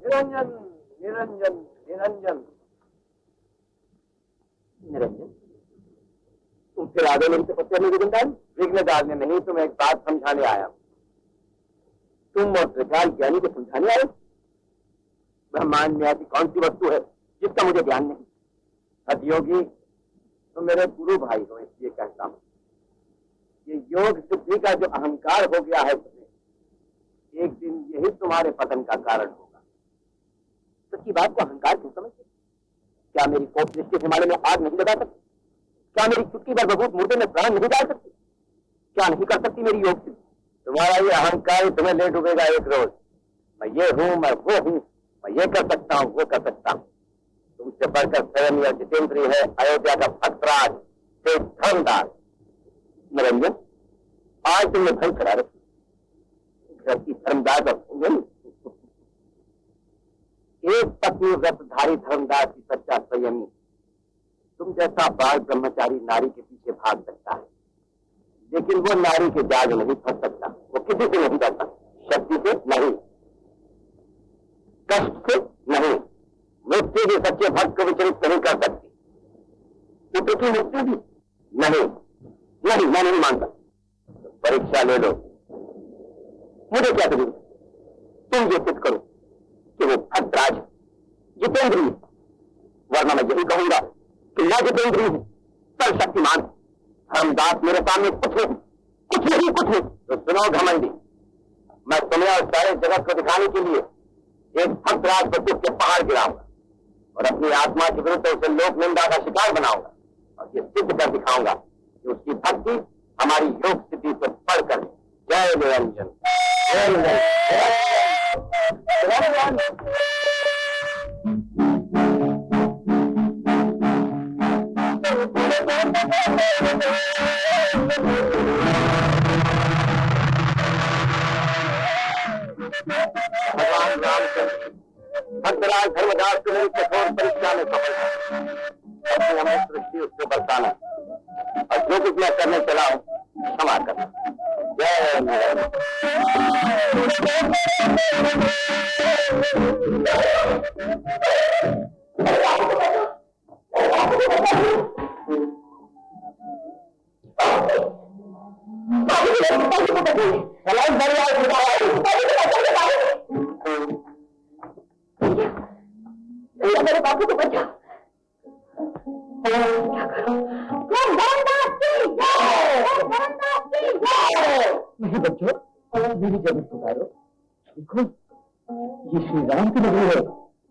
निरंजन निरंजन निरंजन निरंजन, तुम फिर आ गए मेरी तपस्या में विघ्नदान। विघ्नदान ने नहीं, तुम्हें एक बात समझाने आया। तुम और त्रिकाल ज्ञानी को समझाने आए। ब्रह्मांड में ऐसी कौन सी वस्तु है जिसका मुझे ज्ञान नहीं। सतयोगी, तुम मेरे गुरु भाई हो, इसलिए कहता हूं, ये योग सिद्धि का जो अहंकार हो गया है तुम्हें, एक दिन यही तुम्हारे पतन का कारण होगा। सच्ची बात को अहंकार क्यों समझते? क्या मेरी कोप दृष्टि हिमालय में आग नहीं लगा सकती? क्या मेरी चुटकी भर बबूत मुर्दे में प्राण नहीं डाल सकती? क्या नहीं कर सकती मेरी योग सिद्धि? तुम्हारा ये अहंकार तुम्हें ले डूबेगा एक रोज। मैं ये हूं, मैं वो हूं, मैं ये कर सकता हूं, वो कर सकता हूं। तुमसे बढ़कर स्वयं यह जितेंद्रिय है अयोध्या का भक्तराज तेज धर्मदास। निरंजन, आज तुमने भय करा रखी घर की धर्मदास और एक पत्नी व्रतधारी धर्मदास की सच्चा संयमी तुम जैसा बाल ब्रह्मचारी नारी के पीछे भाग सकता है, लेकिन वो नारी के जाल नहीं फंस सकता। वो किसी से नहीं डरता, शक्ति से नहीं, कष्ट से नहीं, मृत्यु भी सच्चे भक्त को विचलित नहीं कर सकती। पुत्र की मृत्यु भी नहीं। नहीं, मैं नहीं मानता। परीक्षा ले लो, मुझे क्या करूं? तुम ये सिद्ध करो कि वो भद्राज जितेंद्रिय, वरना मैं यही कहूंगा कि न जितेंद्रिय है पर शक्तिमान। धर्मदास मेरे सामने कुछ नहीं, कुछ नहीं, कुछ नहीं। तो सुनो घमंडी, मैं तुम्हें और सारे जगत को दिखाने के लिए एक भद्राज को दुख के पहाड़ गिराऊंगा और अपनी आत्मा के विरुद्ध उसे लोक निंदा का शिकार बनाऊंगा और ये सिद्ध कर दिखाऊंगा कि उसकी भक्ति हमारी योग स्थिति से बढ़कर। जय निरंजन, जय निरंजन। भगवान रामचंद्र भक्तराज धर्मदास को मेरी कठोर परीक्षा में सफल है। अपनी अमृत दृष्टि उससे बरसाना और जो कुछ मैं करने चला हूं क्षमा करना। जय नारायण। मेरे बापू को बचा। क्या करो? नहीं बच्चों, मेरी जरूरत सुधारो। देखो, ये श्री राम की नगरी है।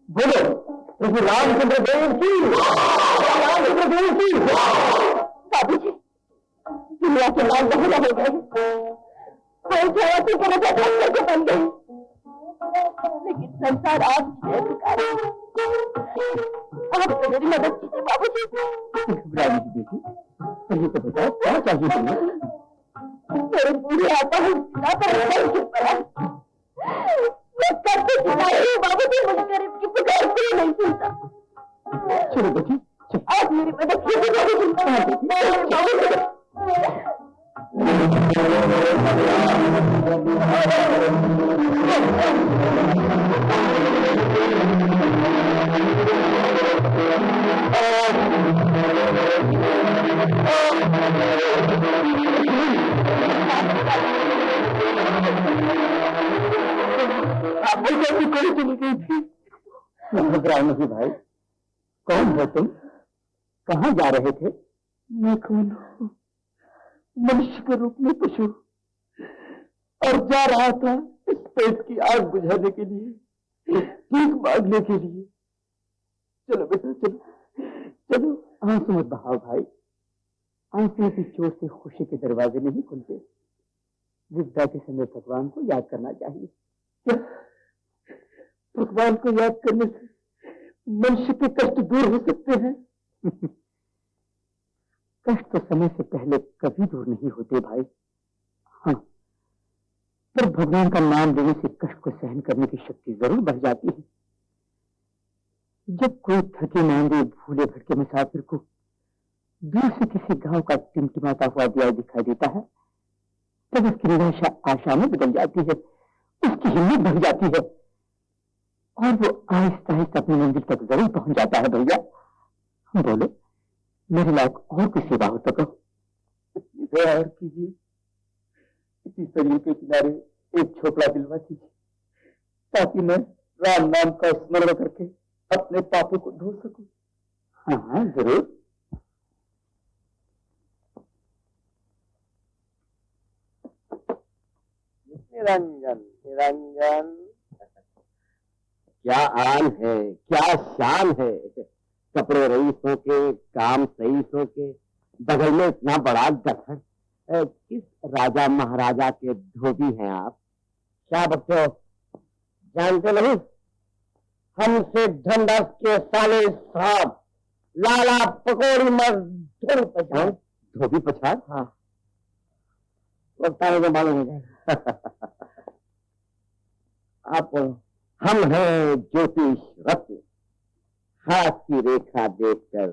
बोलो, प्रभु रामचंद्र देव की, रामचंद्र देव की। बाबू जी, दुनिया के लाल बहुला हो गए को बन गई, लेकिन संसार आपकी जय पुकारे। आप तो मेरी मदद कीजिए बाबू जी। घबराने की बेटी, पहले तो बताओ क्या चाहिए तुम्हें? मेरे पूरे आता हूँ मैं करते बाबू जी, मुझे गरीब की पुकार क्यों नहीं सुनता? चलो बेटी, आप मेरी मदद कीजिए बाबू जी। कोई चली गई थी। घबराओ नहीं भाई। कौन हो तुम? कहाँ जा रहे थे? मैं कौन हूँ? मनुष्य के रूप में पशु, और जा रहा था इस पेट की आग बुझाने के लिए, भीख मांगने के लिए। चलो बेटा, चलो चलो, आंसू मत बहाओ भाई। आंसू की चोट से खुशी के दरवाजे नहीं खुलते। विपदा के समय भगवान को याद करना चाहिए। क्या भगवान को याद करने से मनुष्य के कष्ट दूर हो सकते हैं? कष्ट तो समय से पहले कभी दूर नहीं होते भाई। हाँ, पर भगवान का नाम लेने से कष्ट को सहन करने की शक्ति जरूर बढ़ जाती है। जब कोई थके मांदे भूले भटके मुसाफिर को दूर से किसी गांव का टिमटिमाता हुआ दिया दिखाई देता है, तब उसकी निराशा आशा में बदल जाती है, उसकी हिम्मत बढ़ जाती है और वो आहिस्ता आहिस्ता अपनी मंजिल तक जरूर पहुंच जाता है। भैया बोलो, मेरे लायक और कोई सेवा हो तो कहो। और कीजिए, इसी शरीर के किनारे एक छोटा दिलवा कीजिए, ताकि मैं राम नाम का स्मरण करके अपने पापों को धो सकूं। हाँ हाँ जरूर। निरंजन निरंजन, क्या आन है, क्या शान है। कपड़े रईसों के, काम सईसों के, बगल में इतना बड़ा गठन। किस राजा महाराजा के धोबी हैं आप? क्या बच्चों, जानते नहीं? हमसे धनदास के साले साहब लाला पकौड़ी मर धोबी पछाड़। धोबी पछाड़? हाँ, लगता है जो मालूम हो जाएगा। आप हम हैं ज्योतिष रत्न, हाथ की रेखा देखकर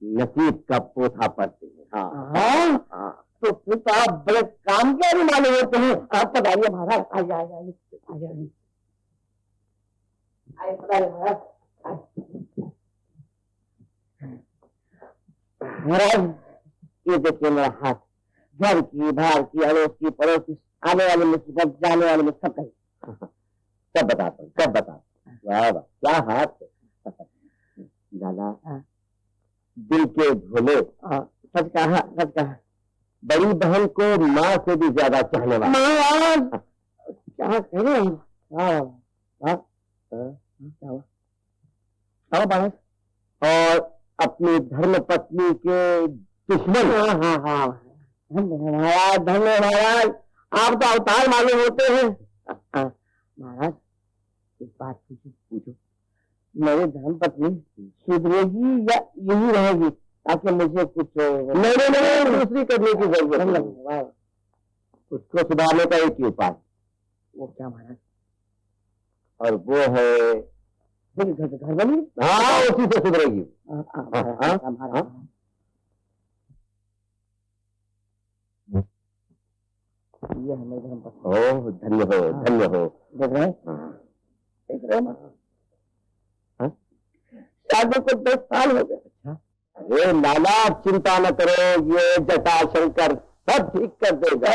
नसीब का पोथा पढ़ते हैं। हाँ हाँ हाँ। तो फिर तो आप बड़े काम के भी मालूम होते हैं। आप बताइए महाराज। आइए आइए आइए आइए आइए बताइए महाराज। ये देखिए मेरा हाथ, घर की, बाहर की, अड़ोस की, पड़ोस की, आने वाले मुसीबत, जाने वाले में सब सब बताता हूँ, सब बताता हूँ। वाह वाह, क्या हाथ है लाला। दिल के भोले। सच कहा, सच कहा। बड़ी बहन को माँ से भी ज्यादा चाहने वाला। क्या करें? और अपनी धर्म पत्नी के दुश्मन। हाँ हाँ, धन्यवाद धन्यवाद, आप तो अवतार मालूम होते हैं। महाराज एक बात पूछो, मेरी धर्म पत्नी सुधरेगी या यही रहेगी, ताकि मुझे कुछ नहीं दूसरी करने की जरूरत नहीं। उसको सुधारने का एक ही उपाय। वो क्या महाराज? और वो है घर बनी। हाँ, उसी से सुधरेगी। ये हमें धर्म पत्नी। ओह धन्य हो, धन्य हो। देख रहे हैं? शादी को 10 साल हो गए। अच्छा, अरे लाला आप चिंता न करो, ये जटाशंकर सब ठीक कर देगा।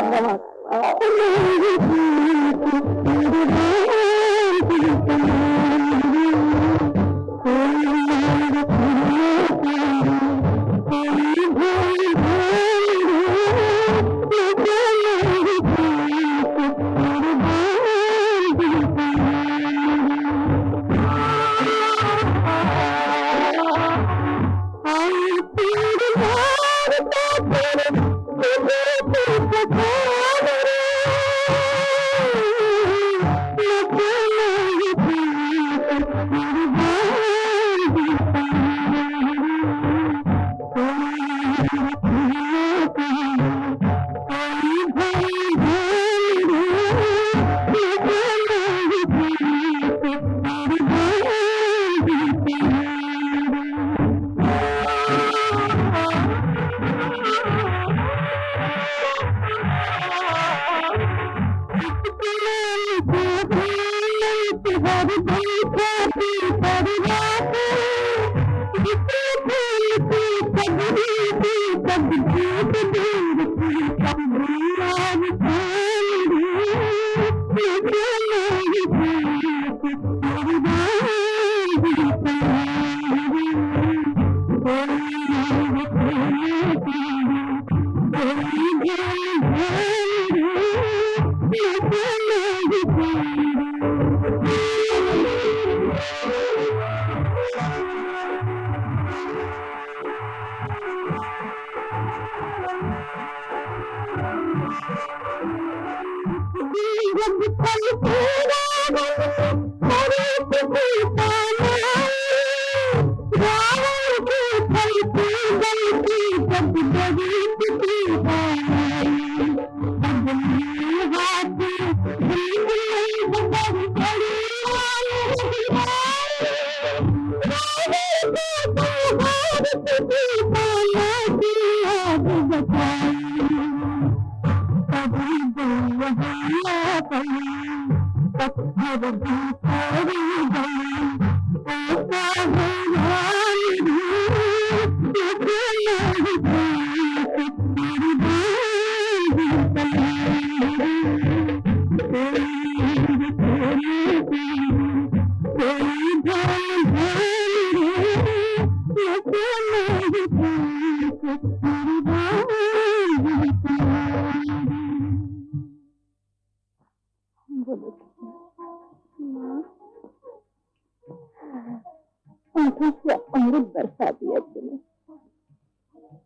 अमृत बरसा दिया तूने।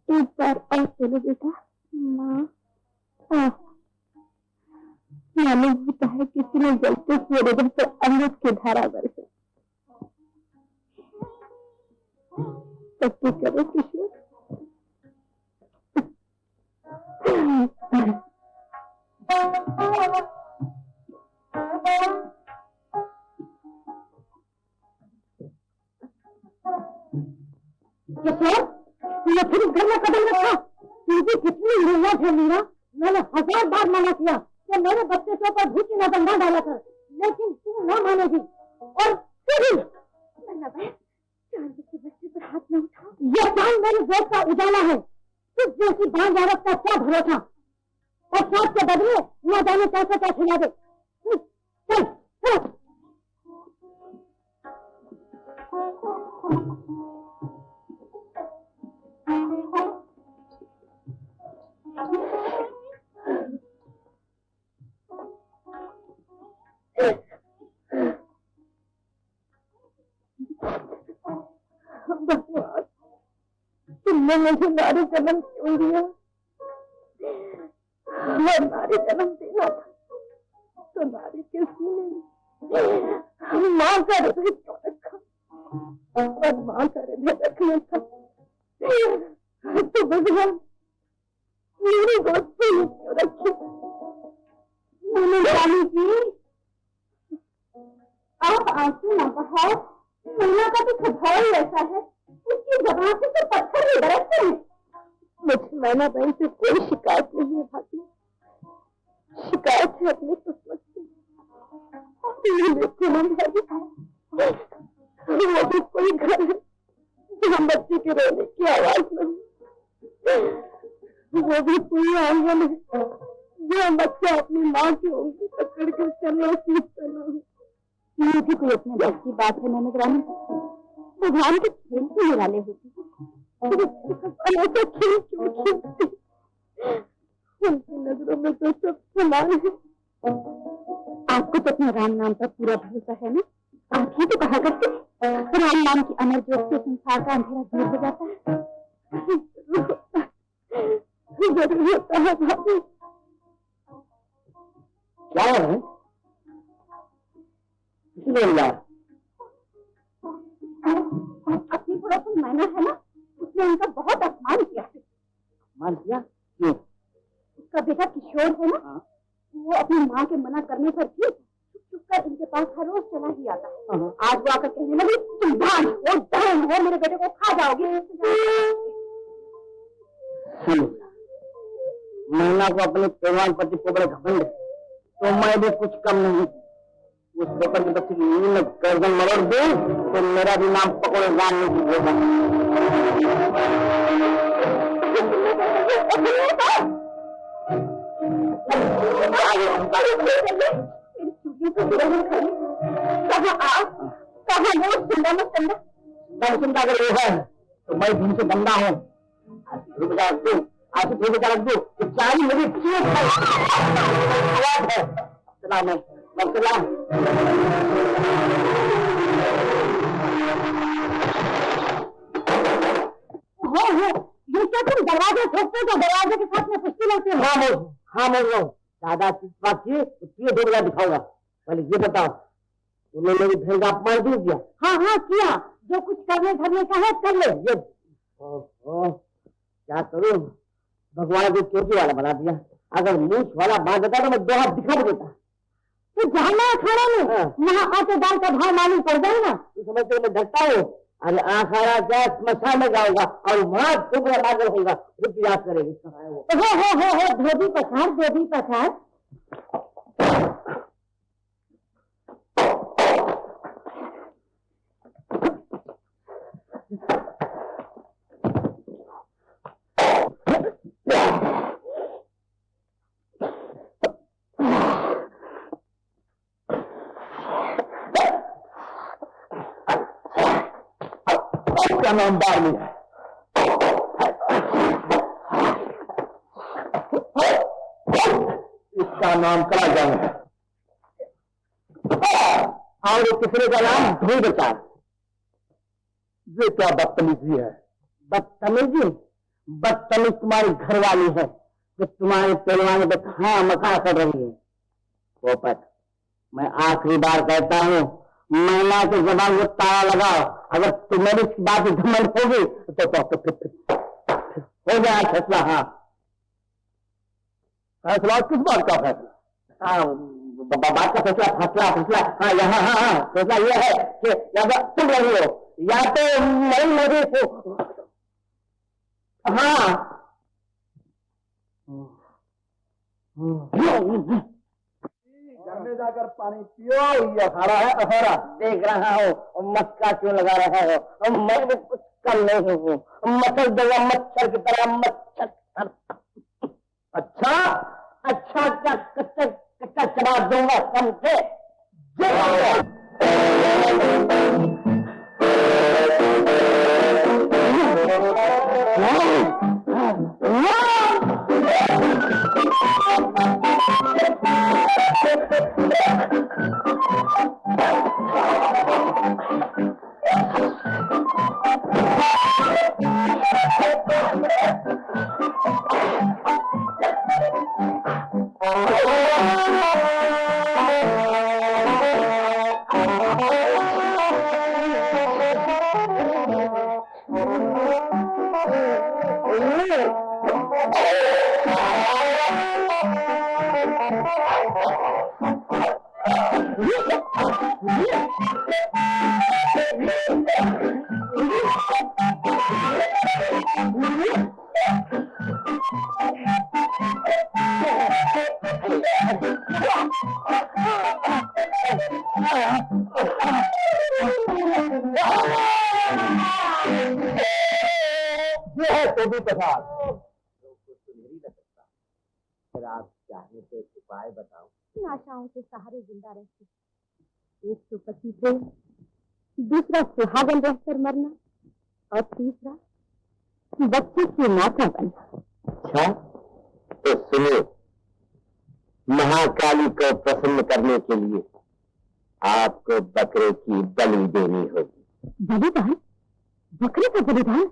एक बार और चलो बेटा। माँ मालूम होता है किसी ने जलते हुए हृदय पर अमृत की धारा बरसे। सत्य करो किशोर। तुमने फिर घर में कदम रखा। तुझे कितनी हिम्मत है मीरा। मैंने 1000 बार मना किया कि मेरे बच्चे के ऊपर भूखी नजर न डाला कर, लेकिन तू न मानेगी। और फिर 4 बच्चे पर हाथ न उठा। यह काम मेरे देश का उजाला है। तुझ जैसी बांझ औरत का क्या भरोसा। और साथ के बदले न जाने कैसे क्या खिला दे। चल चल। भगवान, तुमने मुझे नारी जन्म क्यों दिया? मैं नारी जन्म देना था तो नारी के सीने में माँ का हृदय क्यों रखा? और माँ का हृदय रखना था तो भगवान मेरी गोद पे क्यों रखी? रानी जी, आप आंसू न बहाओ। मीना का तो स्वभाव ही ऐसा है, उसकी जबान से तो पत्थर ही बरसते हैं। मुझे मैना बहन से कोई शिकायत नहीं है भाभी। शिकायत है अपनी किस्मत से। वो भी कोई घर है जहाँ बच्चे के रोने की आवाज न हो। वो भी कोई आंगन है जहाँ बच्चा अपनी माँ की उंगली पकड़ कर चलना सीखता न हो। ये भी कोई अपने बस की बात है ननद रानी। भगवान के खेल से निराले होती है। खेल क्यों खेलते? उनकी नजरों में तो सब समान है। आपको तो अपने राम नाम पर पूरा भरोसा है ना? आप ही तो कहा करते राम नाम की अमर ज्योत से संसार का अंधेरा दूर हो जाता है। जरूर होता है भाभी। क्या है? अपनी पड़ोसन मैना है ना, उसने उनका बहुत अपमान किया है। अपमान किया? क्यों? उसका बेटा किशोर है ना, वो अपनी माँ के मना करने पर भी चुप कर इनके पास हर रोज चला ही आता है। आज वो आकर कहने लगी तुम धान हो मेरे बेटे को खा जाओगे। महिला को अपने पैवान पति को बड़े घमंड, तो मैं भी कुछ कम नहीं। उस पेपर के बच्चे की नींद में गर्दन मरोड़ दे तो मेरा भी नाम पकड़े राम नहीं होगा। अगर वो है तो मैं दिन से बंदा हूँ। आज रख दो तो चारी मेरी है। चला मैं चला। ये क्या तुम दरवाजे ठोकते हो? दरवाजे के साथ में कुश्ती लड़ते हो? हाँ मोल रहा हूँ। दादा बात किए तो 2 बजा दिखाऊंगा। पहले ये बताओ, तुमने मेरी बहन का अपमान क्यों किया? हाँ किया। जो कुछ करने धरने का है कर ले। ये क्या करूं? भगवान को चोटी वाला बना दिया। अगर मूछ वाला बांध देता तो मैं 2 हाथ दिखा देता। तो जाना अखाड़ा में वहाँ आटे दाल का भाव मालूम पड़ जाएगा। तू समझते मैं डरता हूँ? अरे आखाड़ा क्या स्मशान में जाऊंगा और वहां टुकड़ा लागल होगा। फिर याद करेगी हो धोबी पछाड़। इसका नाम बारनी है। इसका नाम कालाजाम है और तीसरे का नाम धोई बचार। ये क्या बदतमीजी है? बदतमीजी? बदतमीज तुम्हारी घरवाली है जो तुम्हारे पहलवान पे हाँ मका कर रही है। पोपट, मैं आखिरी बार कहता हूँ, महिला के जबान को ताला लगाओ। अगर तुम्हें इस बात की घमंड होगी तो हो जाए फैसला। हाँ, फैसला किस बात का फैसला? हाँ, बात का फैसला फैसला फैसला हाँ यहाँ हाँ फैसला यह है कि या तो तुम रही हो या तो मैं मरी हो। हाँ घर में जाकर पानी पियो। ये अखाड़ा है अखाड़ा। देख रहा हूँ, मस्का क्यों लगा रहा हो? मैं भी कुछ कम नहीं हूँ। मच्छर दवा मच्छर की तरह मच्छर। अच्छा अच्छा क्या कच्चा कच्चा चढ़ा दूंगा समझे? फिर आप चाहे तो एक उपाय बताओ। इन आशाओं के सहारे जिंदा रहती, एक तो पति प्रेम, दूसरा सुहागन रहकर मरना और तीसरा बच्चे की माता बनना। अच्छा तो सुनो, महाकाली को प्रसन्न करने के लिए आपको बकरे की बलि देनी होगी। बलिदान? बकरे का बलिदान?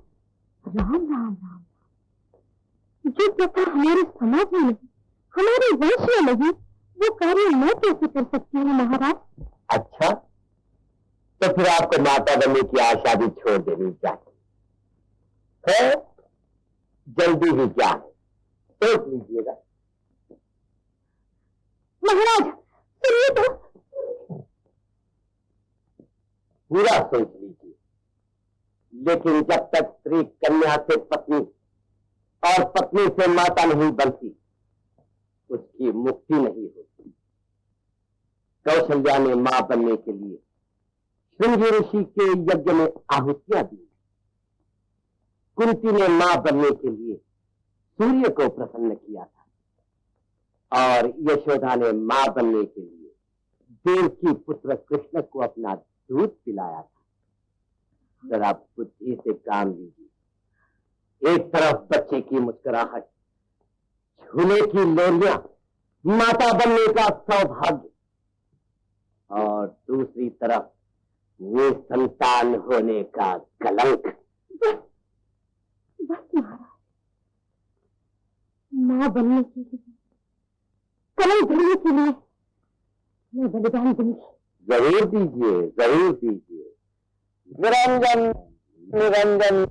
राम राम राम। जो प्रथा हमारे समाज में नहीं, हमारे वंश में नहीं, वो कार्य मैं कैसे कर सकती हूँ महाराज? अच्छा तो फिर आपको माता बनने की आशा भी छोड़ देनी चाहिए है। जल्दी ही क्या है सोच लीजिएगा। महाराज सुनिए तो। पूरा सोच लीजिए, लेकिन जब तक स्त्री कन्या से पत्नी और पत्नी से माता नहीं बनती, उसकी मुक्ति नहीं होती। कौशल्या ने मां बनने के लिए श्रृंगी ऋषि के यज्ञ में आहुतियां दी। कुंती ने मां बनने के लिए सूर्य को प्रसन्न किया था और यशोदा ने मां बनने के लिए देवकी पुत्र कृष्ण को अपना दूध पिलाया था। जरा बुद्धि से काम लीजिए। एक तरफ बच्चे की मुस्कुराहट, झूले की लोरियां, माता बनने का सौभाग्य, और दूसरी तरफ वो संतान होने का कलंक। बस महाराज, मां बनने के लिए, कलंक धरने के लिए मैं बलिदान दूंगी। जरूर दीजिए, जरूर दीजिए। निरंजन निरंजन।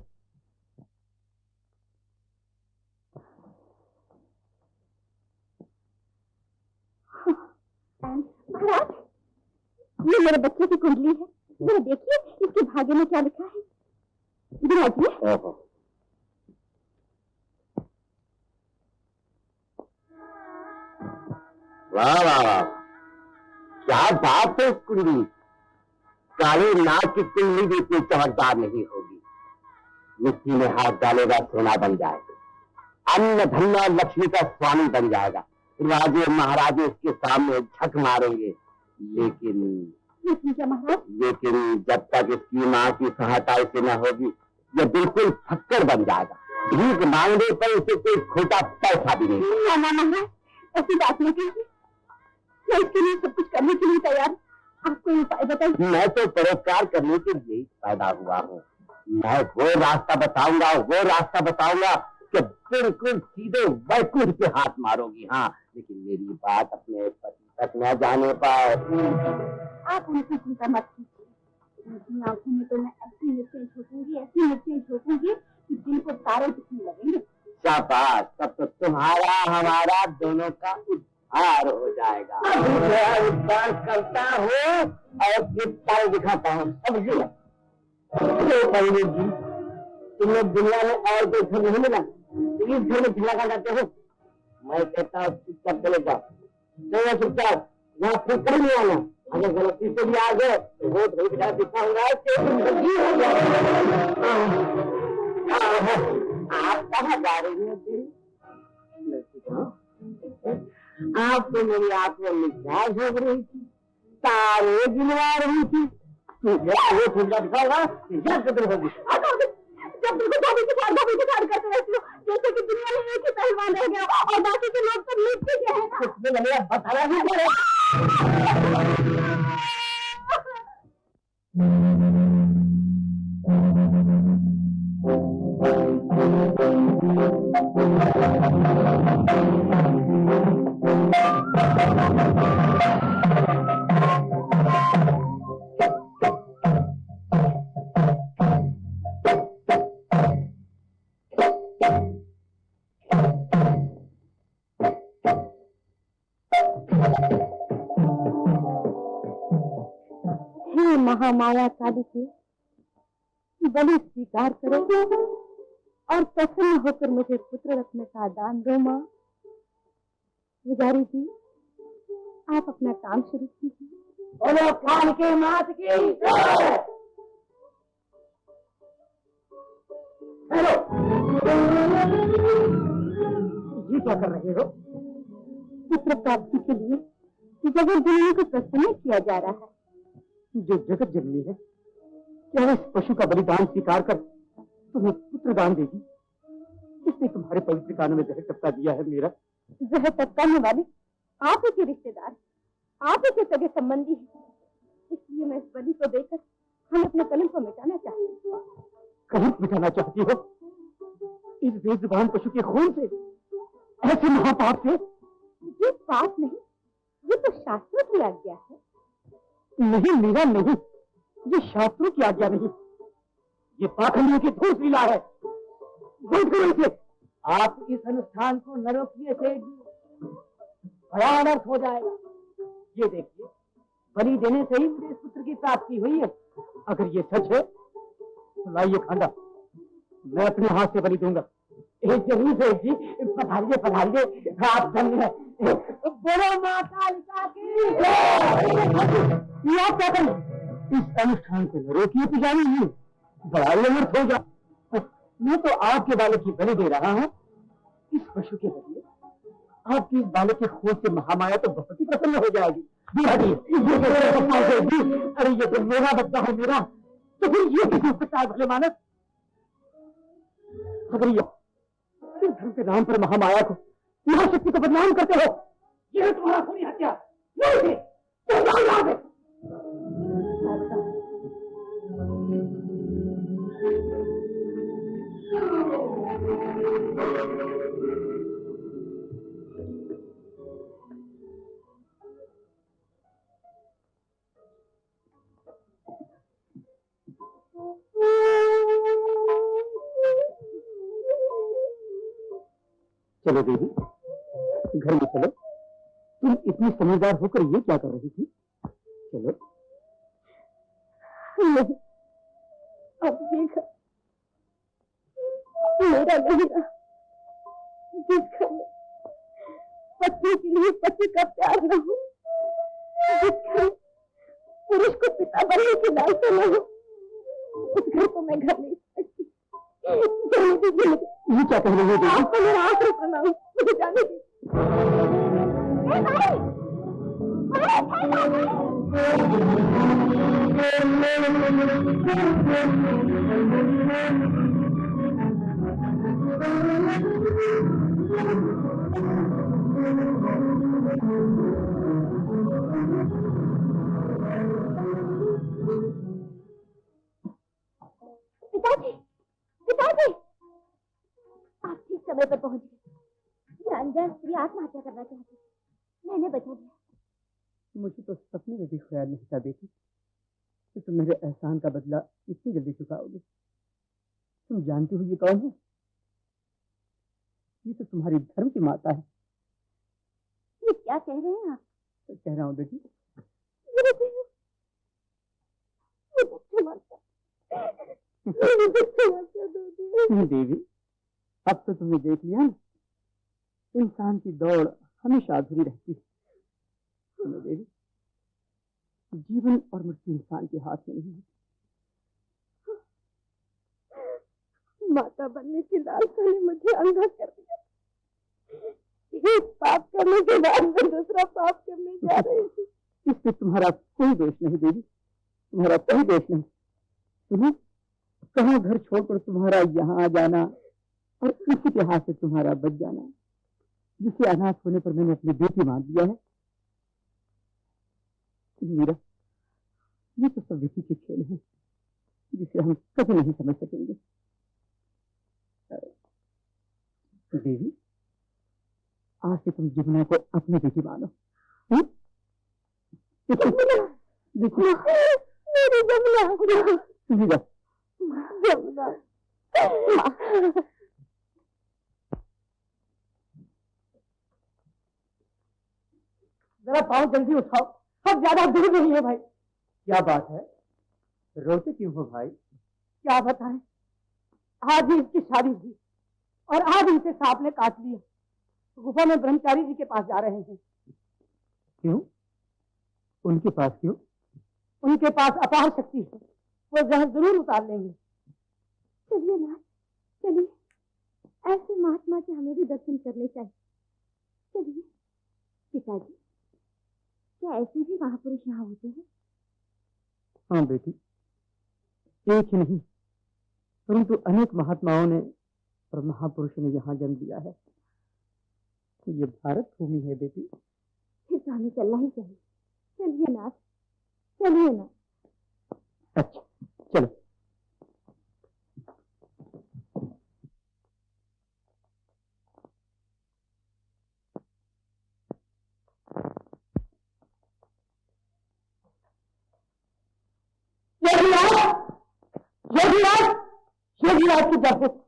महाराज, ये मेरे बच्चे की कुंडली है, जरा देखिए इसके भाग्य में क्या लिखा है। विराजिए। वाह वाह वाह, क्या बात है। कुंडली काले नाग की कुंडली भी इतनी चमकदार नहीं होगी। मिट्टी में हाथ डालेगा सोना बन जाएगा, अन्न धन और लक्ष्मी का स्वामी बन जाएगा। राजे महाराजे इसके सामने झक मारेंगे। लेकिन क्या महाराज? लेकिन जब तक इसकी मां की सहायता इसे न होगी, ये बिल्कुल फक्कड़ बन जाएगा। भीख मांगने पर उसे कोई खोटा पैसा भी नहीं। ना ऐसी बात नहीं कीजिए, मैं इसके लिए सब कुछ करने के लिए तैयार। आप कोई उपाय बताइए। मैं तो परोपकार करने के लिए पैदा हुआ हूँ। मैं वो रास्ता बताऊंगा कि बिल्कुल सीधे वैकुंठ के हाथ मारोगी। हाँ, लेकिन मेरी बात अपने पति तक न जाने पर। आप उनकी चिंता मत कीजिए। उनकी आंखों में तो मैं ऐसी मिर्चें झोंकूंगी कि जिनको तारे दिखने लगेंगे। शाबाश, तब तो तुम्हारा हमारा दोनों का उद्धार हो जाएगा। मैं उद्धार करता हूँ और फिर तारे दिखाता हूँ। समझिए पंडित जी, तुम लोग दुनिया में और कोई घर नहीं मिला, इस घर में झगड़ा जाते हो। मैं कहता हूँ चुपचाप चले जाओ, चुपचाप, यहाँ फिर कहीं नहीं आना। अगर गलती से भी आ गए तो वो धोखा दिखाऊंगा। आप कहाँ जा रही हो? आप तो मेरी आंखों में क्या झोंक रही थी, तारे गिनवा रही थी। वो ठुमका दिखाऊंगा, क्या कदर होगी। जब बिल्कुल करते रहती हो, जैसे कि दुनिया में एक ही पहलवान रह गया और बाकी के लोग तो मिट्टी के हैं। कुछ भी नहीं बताया नहीं पड़ेगा। महामाया काली के बलि स्वीकार करो और प्रसन्न होकर मुझे पुत्र रत्न का दान दो। माँ पुजारी जी, आप अपना काम शुरू कीजिए। बोलो काल के मात की जय। हेलो, ये क्या कर रहे हो? पुत्र प्राप्ति के लिए जगत जननी को प्रसन्न किया जा रहा है। जो जगत जननी है, क्या इस पशु का बलिदान स्वीकार कर तुम्हें पुत्र दान देगी? इसने तुम्हारे पवित्र कानों में जहर टपका दिया है। मेरा जहर टपकाने वाले आप ही के रिश्तेदार, आप ही के सगे संबंधी हैं। इसलिए मैं इस बलि को देकर हम अपने कलंक को मिटाना चाहती हूँ। कलंक मिटाना चाहती हो? इस बेजुबान पशु के खून से, ऐसे महापाप से? ये पाप नहीं, ये तो शास्त्रों की आज्ञा है। नहीं मीरा, नहीं, ये शास्त्रों की आज्ञा नहीं, ये पाखंडियों की धूर्त लीला है। बंद करो इसे। आप इस अनुष्ठान को न रोकिए सेठ जी, बड़ा अनर्थ हो जाएगा। ये देखिए, बलि देने से ही मुझे इस पुत्र की प्राप्ति हुई है। अगर ये सच है तो लाइए खांडा, मैं अपने हाथ से बलि दूंगा। जरूर सेठ जी, पधारिए पधारिए, आप धन्य है। बोलो माँ कालिका की जय। आप क्या करें? इस अनुष्ठान को न रोकिए पुजारी जी, बड़ा अनर्थ हो जाए। मैं तो आपके बालक की बलि दे रहा हूँ। इस पशु के बदले आपके इस बालक के खून से महामाया तो बहुत ही प्रसन्न हो जाएगी। अरे ये तो मेरा बच्चा है, मेरा, तो फिर ये किसी हो सकता है भले मानस? अगर धर्म के नाम पर महामाया को, महाशक्ति को बदनाम करते हो, यह तुम्हारा पूरी हत्या। चलो देवी, घर में चलो। तुम इतनी समझदार होकर ये क्या कर रही थी? चलो। नहीं, अब ये घर मेरा नहीं रहा। जिस घर में पत्नी के लिए पति का प्यार न हो, जिस घर में पुरुष को पिता बनने की लालसा न हो, उस घर को मैं घर नहीं सकती। ये क्या कह रही है? आपको मेरा आखिरी प्रणाम, मुझे जाने दीजिए। पिताजी, पिताजी, आप ठीक समय पर पहुंच गए। ये अनजान स्त्री आत्महत्या करना चाहती, मैंने बचा दिया। मुझे तो सपने में भी ख्याल नहीं था बेटी कि तुम मेरे एहसान का बदला इतनी जल्दी चुकाओगे। तुम जानती हो ये कौन है? ये तो तुम्हारी धर्म की माता है। ये क्या कह रहे हैं आप? तो कह रहा हूँ बेटी, देवी, अब तो तुमने देख लिया ना, इंसान की दौड़ हमेशा अधूरी रहती है। सुनो देवी, जीवन और मृत्यु इंसान के हाथ में नहीं है। माता बनने की लालसा ने मुझे अंधा कर दिया। एक पाप करने के बाद मैं दूसरा पाप करने जा रही थी। इससे तुम्हारा कोई दोष नहीं देवी, तुम्हारा कोई दोष नहीं। सुनो, कहाँ घर छोड़कर तुम्हारा यहाँ आ जाना और इसी के हाथ से तुम्हारा बच जाना, जिसे अनाथ होने पर मैंने अपनी बेटी मान दिया है। मीरा, ये तो सब विधि के खेल हैं जिसे हम कभी नहीं समझ सकेंगे। देवी, आज से तुम जमुना को अपनी बेटी मानो। मेरी जमुना, मीरा, जमुना। जरा पाँव जल्दी उठाओ, सब ज्यादा दूर नहीं है भाई। क्या बात है, रोते क्यों हो भाई? क्या बताएं, आज ही इसकी शादी थी और आज इनसे सांप ने काट लिया। गुफा में ब्रह्मचारी जी के पास जा रहे हैं। क्यों? उनके पास क्यों? उनके पास अपार शक्ति है, वो जहर जरूर उतार लेंगे। चलिए ना, चलिए, ऐसे महात्मा के हमें भी दर्शन करने चाहिए। चलिए। पिताजी, क्या ऐसे भी महापुरुष यहाँ होते हैं? हाँ बेटी, एक ही नहीं परंतु अनेक महात्माओं ने और महापुरुषों ने यहाँ जन्म लिया है। ये भारत भूमि है बेटी। फिर तो हमें चलना ही चाहिए। चलिए नाथ, चलिए ना। अच्छा, चलो। योगीराज की जब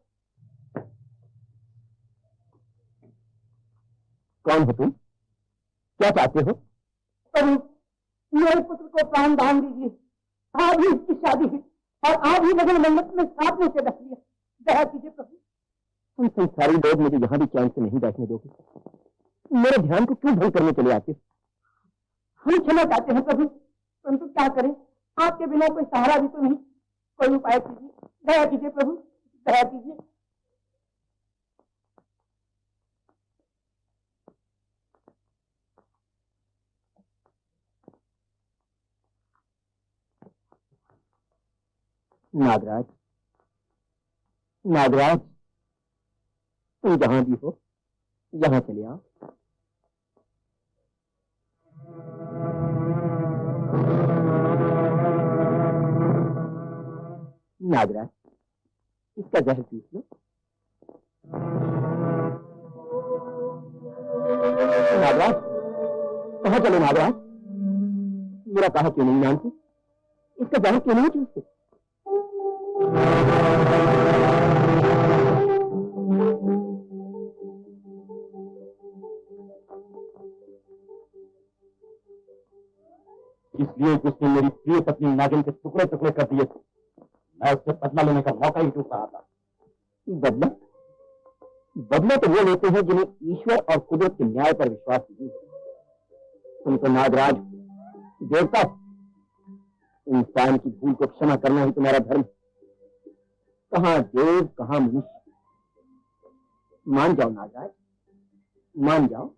कौन हो तुम? क्या चाहते हो? प्रभु, मेरे पुत्र को प्राण दान दीजिए। आज ही इसकी शादी है और आज ही लगन मंडप में सांप ने से रख लिया। दया कीजिए प्रभु। तुम संसारी लोग मुझे यहाँ भी चैन से नहीं बैठने दोगे। मेरे ध्यान को क्यों भंग करने चले आते? हम क्षमा चाहते हैं प्रभु, परंतु क्या करें, आपके बिना कोई सहारा भी तो नहीं। कोई उपाय कीजिए, दया कीजिए प्रभु, दया कीजिए। नागराज, नागराज, तुम जहां भी हो यहां चले आओ। नागराज, इसका जहर पीस लो। नागराज, कहाँ चले नागराज? मेरा कहा क्यों नहीं मानते? इसका जहर क्यों नहीं चूसते? इसलिए कि उसने मेरी प्रिय पत्नी नागिन के टुकड़े टुकड़े कर दिए थे। मैं उससे बदला लेने का मौका ही ढूंढ रहा था। बदला? बदला तो वो लेते हैं जिन्हें ईश्वर और कुदरत के न्याय पर विश्वास नहीं है। तुम तो नागराज देवता, इंसान की भूल को क्षमा करना ही तुम्हारा धर्म। कहाँ देव, कहाँ मनुष्य। मान जाओ नागराज, मान जाओ।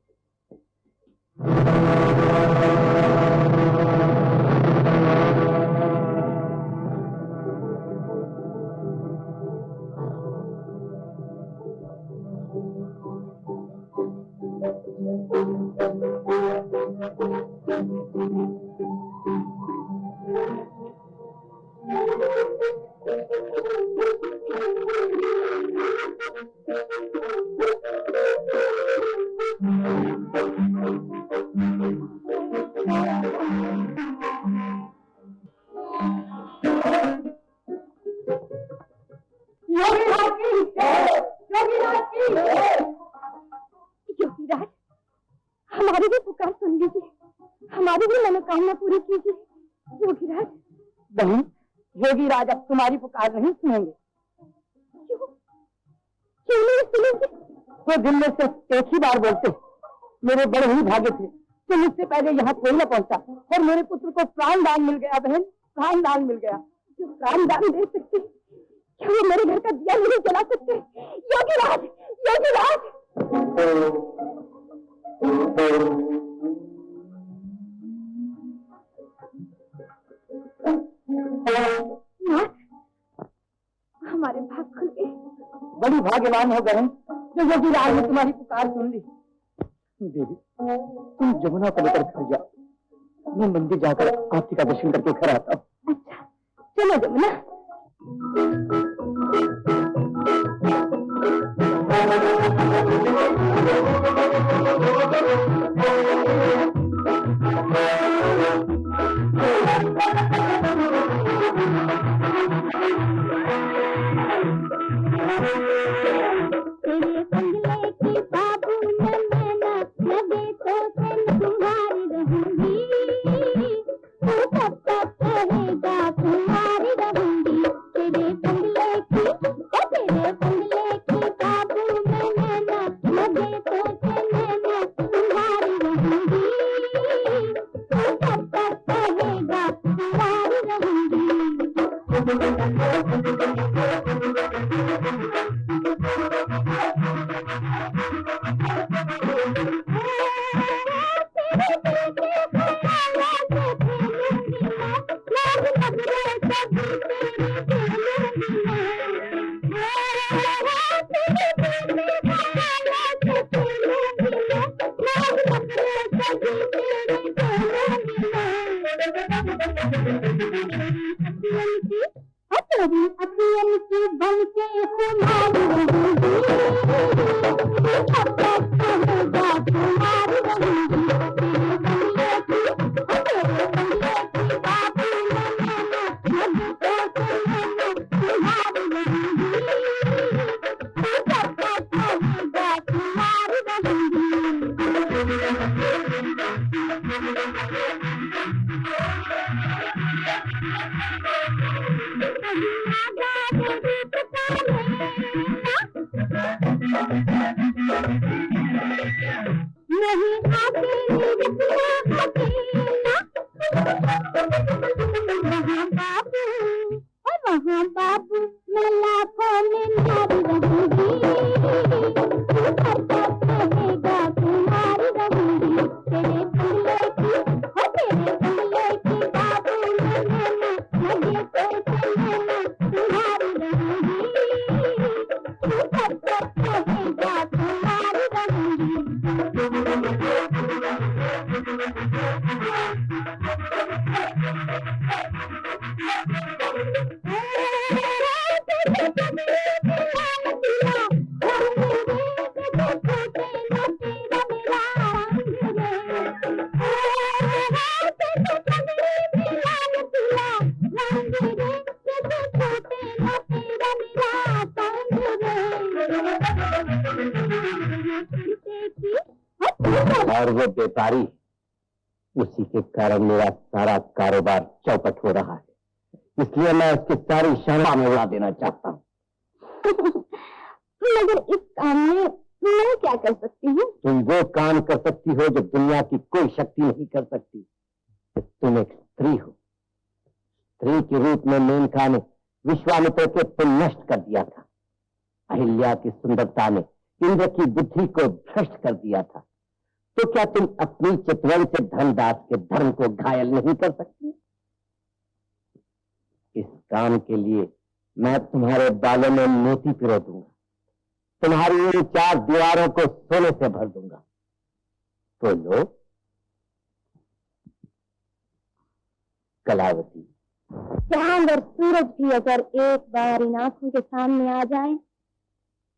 मनोकामना पूरी कीजिए योगीराज। बहन, योगीराज अब तुम्हारी पुकार नहीं सुनेंगे। क्यों नहीं सुनेंगे? वो दिन में सिर्फ एक ही बार बोलते, मेरे बड़े ही भाग्य थे कि मुझसे पहले यहाँ कोई न पहुंचा और मेरे पुत्र को प्राणदान मिल गया। बहन, प्राणदान मिल गया। जो प्राणदान दे सकते, क्या वो मेरे घर का दिया नहीं जला सकते? योगीराज, योगीराज। हमारे भाग खुल गए। बड़ी भाग्यवान हो गए जो योगीराज ने तुम्हारी पुकार सुन ली। देवी, तुम जमुना को लेकर घर जाओ, मैं मंदिर जाकर आरती का दर्शन करके घर आता हूँ। अच्छा, चलो जमुना। और वो व्यापारी, उसी के कारण मेरा सारा कारोबार चौपट हो रहा है, इसलिए मैं उसकी सारी शर्मा में उड़ा देना चाहता हूँ। मगर इस काम में मैं क्या कर सकती हूँ? तुम वो काम कर सकती हो जो दुनिया की कोई शक्ति नहीं कर सकती। तुम एक स्त्री हो। स्त्री के रूप में मेनका ने विश्वामित्र के पुल नष्ट कर दिया था। अहिल्या की सुंदरता ने इंद्र की बुद्धि को भ्रष्ट कर दिया था। तो क्या तुम अपनी चितवन से धनदास के धर्म को घायल नहीं कर सकती? इस काम के लिए मैं तुम्हारे बालों में मोती पिरो दूंगा, तुम्हारी इन 4 दीवारों को सोने से भर दूंगा। तो लो कलावती। चांद और सूरज भी अगर एक बार इन आंखों के सामने आ जाए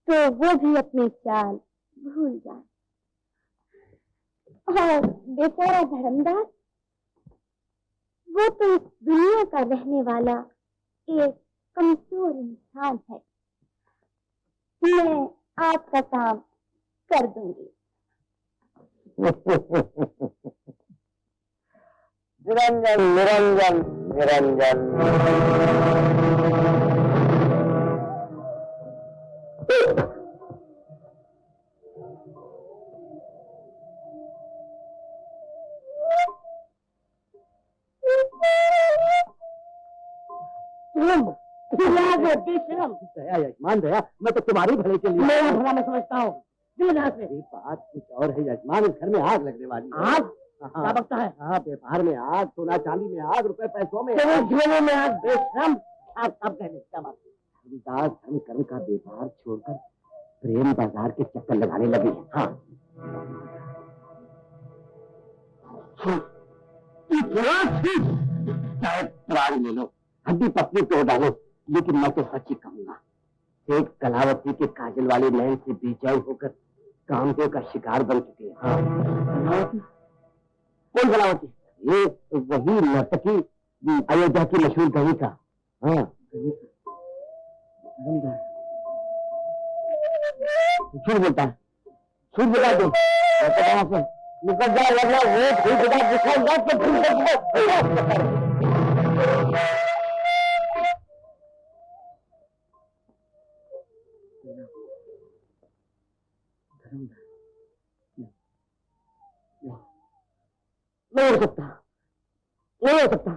तो वो भी अपनी चाल भूल जाए। और बेचारा धर्मदास, वो तो इस दुनिया का रहने वाला एक कमजोर इंसान है। मैं आपका काम कर दूंगी। निरंजन निरंजन निरंजन। दया यजमान दया, मैं तो तुम्हारी भले के लिए मेरा भला मैं समझता हूँ। बात कुछ और है यजमान, इस घर में आग लगने वाली है। आग? क्या बकता है? हाँ, व्यापार में आग, सोना चांदी में आग, रुपए पैसों में आग, बेशरम। आप सब कहने क्या बात? धर्मदास धर्म कर्म का व्यापार छोड़कर प्रेम बाजार के चक्कर लगाने लगे हैं। हाँ, चाहे प्राण ले लो, हड्डी पत्नी तोड़ डालो, लेकिन मैं तो सच ही कहूंगा, एक कलावती के काजल वाले नयन से बेचैन होकर कामदेव का शिकार बन चुके हैं। हाँ। कलावती? कौन कलावती? ये वही नर्तकी, अयोध्या की मशहूर गविका। हाँ, झूठ बोलता है, झूठ बोला दो निकल जाए, वरना नहीं हो सकता, नहीं हो सकता।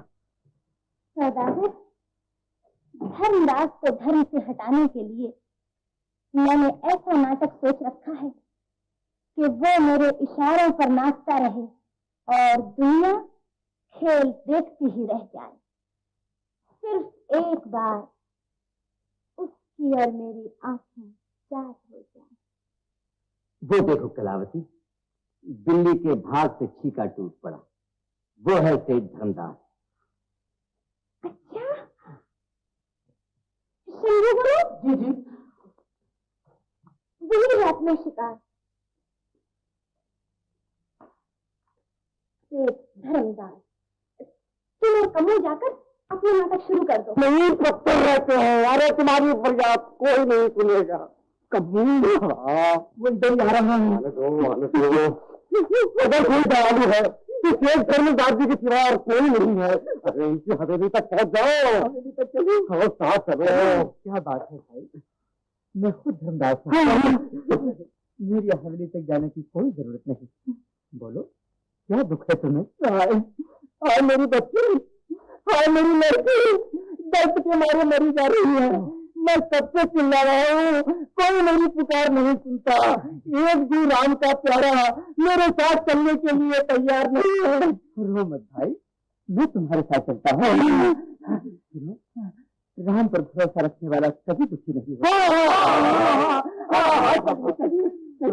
सौदागर, धर्मदास को धर्म से हटाने के लिए मैंने ऐसा नाटक सोच रखा है कि वो मेरे इशारों पर नाचता रहे और दुनिया खेल देखती ही रह जाए। सिर्फ एक बार उसकी और मेरी आंखें चार हो जाए। वो देखो कलावती, बिल्ली के भाग से छीका टूट पड़ा, वो है सेठ धर्मदास। अच्छा, समझे गुरु? जी जी, वही रात में शिकार। सेठ धर्मदास, तुम और कमल जाकर अपना नाटक शुरू कर दो। नहीं पत्ते रहते हैं, अरे तुम्हारी फरियाद कोई नहीं सुनेगा। कबूल, वो इधर ही आ रहा है। अगर कोई दयालु है तो सेठ धर्मदास जी के सिवा और कोई नहीं है। अरे इसी हवेली तक पहुंच जाओ, हवेली तक चलो, साथ चलो। क्या बात है भाई, मैं खुद धर्मदास हूँ, मेरी हवेली तक जाने की कोई जरूरत नहीं। बोलो क्या दुख है तुम्हें? हाय मेरी बच्ची, हाय मेरी लड़की, दर्द के मारे मरी जा रही है। मैं सबसे चिल्ला रहा हूँ, कोई मेरी पुकार नहीं सुनता। एक भी राम का प्यारा मेरे साथ चलने के लिए तैयार नहीं है। रो मत भाई, मैं तुम्हारे साथ चलता हूँ। राम पर भरोसा रखने वाला कभी दुखी नहीं होता।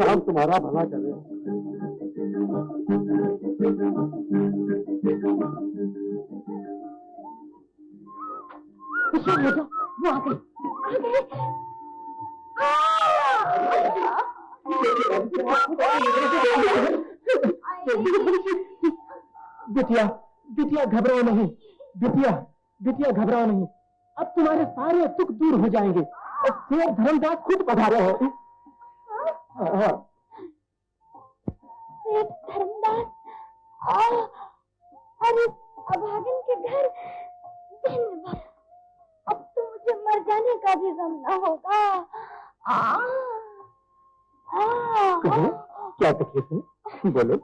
राम तुम्हारा भला करे। वो आ गई, बिटिया बिटिया घबराओ नहीं, बिटिया बिटिया घबराओ नहीं, अब तुम्हारे सारे दुख दूर हो जाएंगे। सेठ धर्मदास खुद पधारे हैं। सेठ धर्मदास और इस अभागन के घर, धन्यवाद। अब तो मुझे मर जाने का भी गम न होगा। क्या तकलीफ है, बोलो।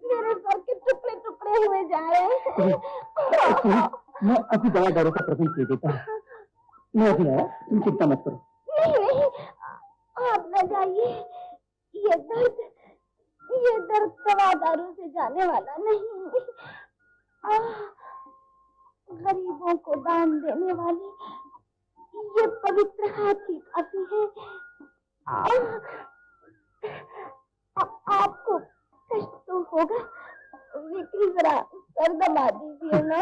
मेरे सर के टुकड़े टुकड़े हुए जा रहे हैं। मैं अभी दवा दारू का प्रबंध दे देता हूँ, मैं अभी आया, तुम चिंता मत करो। नहीं नहीं, आप न जाइए, ये दर्द दवा दारू से जाने वाला नहीं। गरीबों को दान देने वाली ये पवित्र हाथ ही काफी है। आपको कष्ट तो होगा, लेकिन जरा सर दबा दीजिए ना।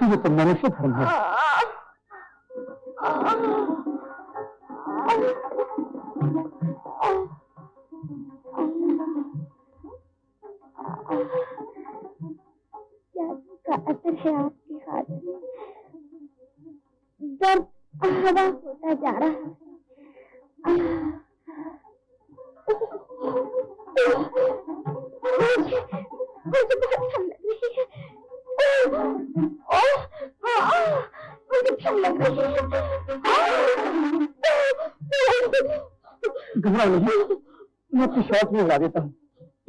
ये तो मनुष्य धर्म है। जादू का असर है आपके हाथ में, दर्द हवा होता जा रहा है। बहुत ठंड लग रही है। मुझे ठंड लग रही है। घबराओ नहीं, मैं अपनी शॉर्ट में उड़ा देता हूँ।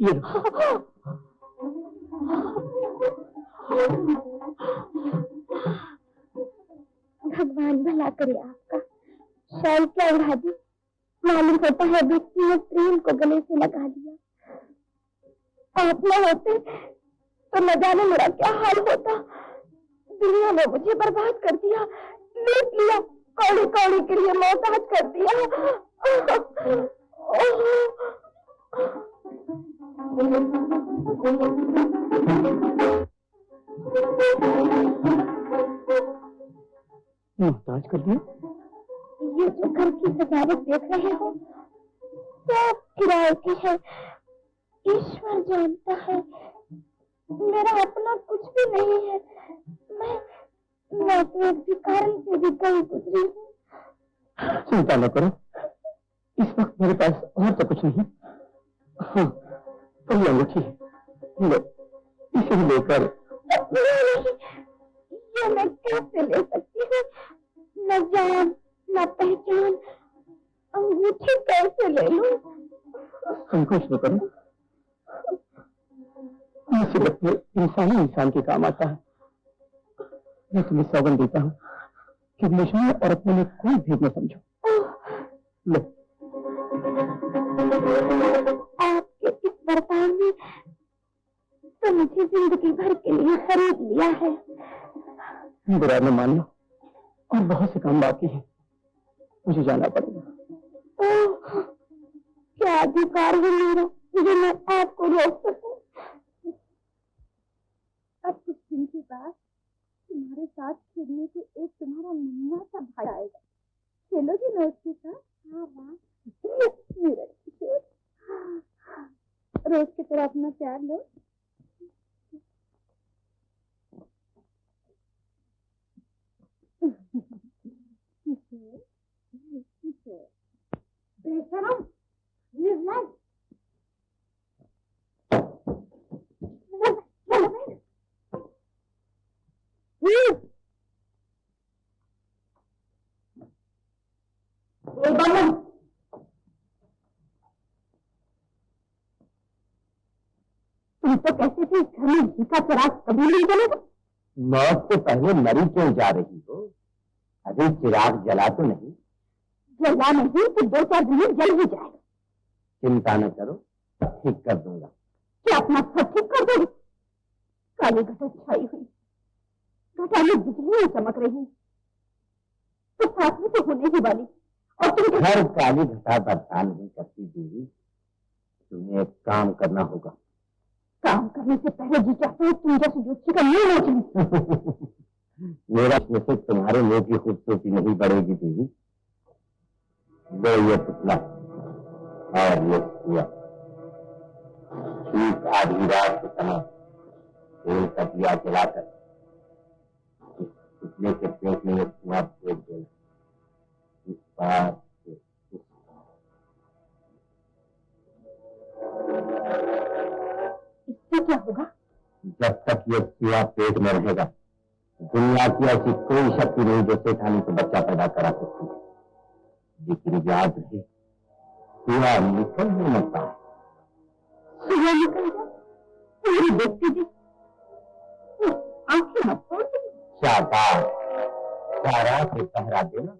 ये भगवान भला करे आपका। शॉल क्या उड़ा दी, मालूम होता है व्यक्ति ने प्रेम को गले से लगा दिया। आप न होते तो न जाने मेरा क्या हाल होता। दुनिया ने मुझे बर्बाद कर दिया, लूट लिया, कौड़ी कौड़ी के लिए मोहताज कर दिया। मोहताज कर दिया? ये जो घर की सजावट देख रहे हो सब किराए की है। ईश्वर जानता है मेरा अपना कुछ भी नहीं है। मैं तो एक भिखारी से भी कहीं गुजरी हूँ। चिंता न करो, इस वक्त मेरे पास और तो कुछ नहीं। हाँ, तो ये अंगूठी है, लो इसे ही लेकर। नहीं, ये मैं कैसे ले सकती हूँ? न जान न पहचान, अंगूठी कैसे ले लूं? संकोच न करो, मुसीबत में इंसान के काम आता है। मैं तुम्हें सौगंध देता हूँ कि मुझे और अपने में कोई भेद न समझो। लो। आपके इस बर्ताव ने तो मुझे जिंदगी भर के लिए खरीद लिया है। बुरा न मान लो, और बहुत से काम बाकी है, मुझे जाना पड़ेगा। ओह, क्या अधिकार है मेरा जो मैं आपको रोक सकूं? अब कुछ दिन के बाद तुम्हारे साथ खेलने को एक तुम्हारा नन्हा सा भाई आएगा। खेलोगे ना उसके साथ? हाँ हाँ, मेरा किशोर। रोज की तरह अपना प्यार लो। बेशरम, तुम तो कहते थे घर में घी का चिराग कभी नहीं जलेगा। मौत से पहले मरी क्यों जा रही हो? अभी चिराग जला तो नहीं? जला नहीं तो 2-4 दिन में जल ही जाएगा। चिंता न करो, ठीक कर दूंगा। क्या अपना सर ठीक कर दोगे? काली घटा छाई हुई, घटा में बिजली चमक रही, तो साथ में तो होने ही वाली। और तुम घर काली घटा बर्दाश्त नहीं करती देवी, तुम्हें एक काम करना होगा। काम करने से पहले जी चाहते हो तुम जैसे जोशी का मुंह नोचूं। मेरा इसमें से तुम्हारे मुंह की खूबसूरती नहीं बढ़ेगी देवी। लो ये पुतला और ये सुआ, ठीक आधी रात के समय तेल का दिया जलाकर इस पुतले के पेट में ये सुआ फेंक देना। इस बार इससे क्या होगा? जब तक ये सुआ पेट में रहेगा, दुनिया की ऐसी कोई शक्ति नहीं जो सेठानी को बच्चा पैदा करा सकती है। लेकिन याद रहे, सुआ निकल नहीं लगता है। सुबह निकल जाए मेरी देखती थी, आंखें मत तोड़ दी। शाबाश, सारा से पहरा देना,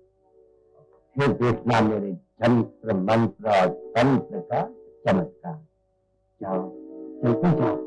फिर देखना मेरे जंत्र मंत्र और तंत्र का चमत्कार। जाओ, चलते जाओ।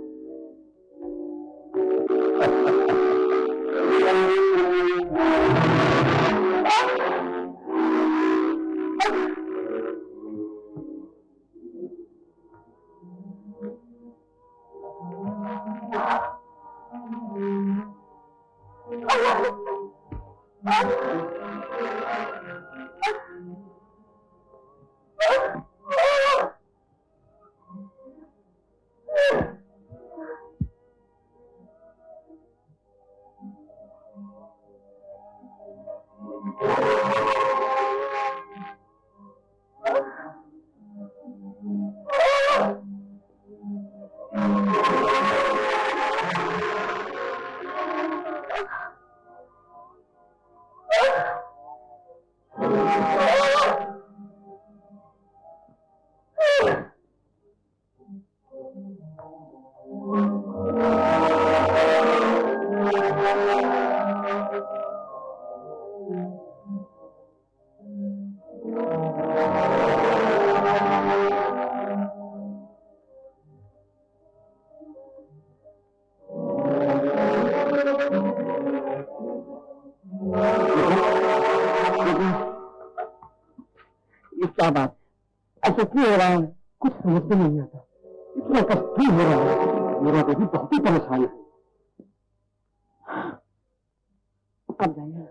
क्या बात, ऐसा क्यों हो रहा है? कुछ समझ में नहीं आता, इतना कष्ट क्यों हो रहा है? मेरा बेटी बहुत ही परेशान है। अब जाइए।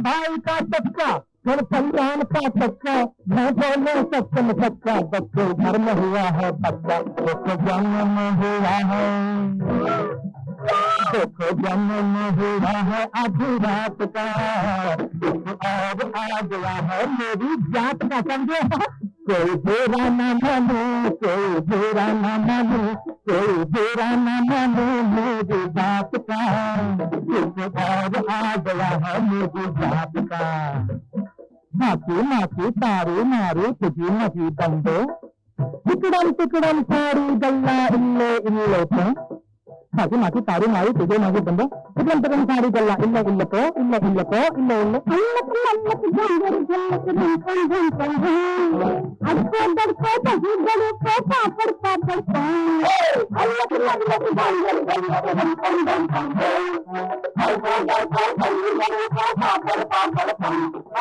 भाई का चक्का, घर कल्याण का चक्का, मैं बोले सत्संग चक्का, बच्चों घर में हुआ है बच्चा, देखो जन्म हुआ है, देखो जन्म हुआ है आधी रात का, और आ गया है मेरी जात का, समझे? कोई बुरा न मानो, कोई बुरा न मानो, कोई बुरा न मानो मेरी बात का, और आ गया है मेरी जात का। माची माची तारी मारी तुझी नदी बंदो, टिकड़म टिकड़म सारी गल्ला इल्ले इल्ले को, माची माची तारी मारी तुझे नदी बंदो, टिकड़म टिकड़म सारी गल्ला इल्ले इल्ले को, इल्ले इल्ले को, इल्ले इल्ले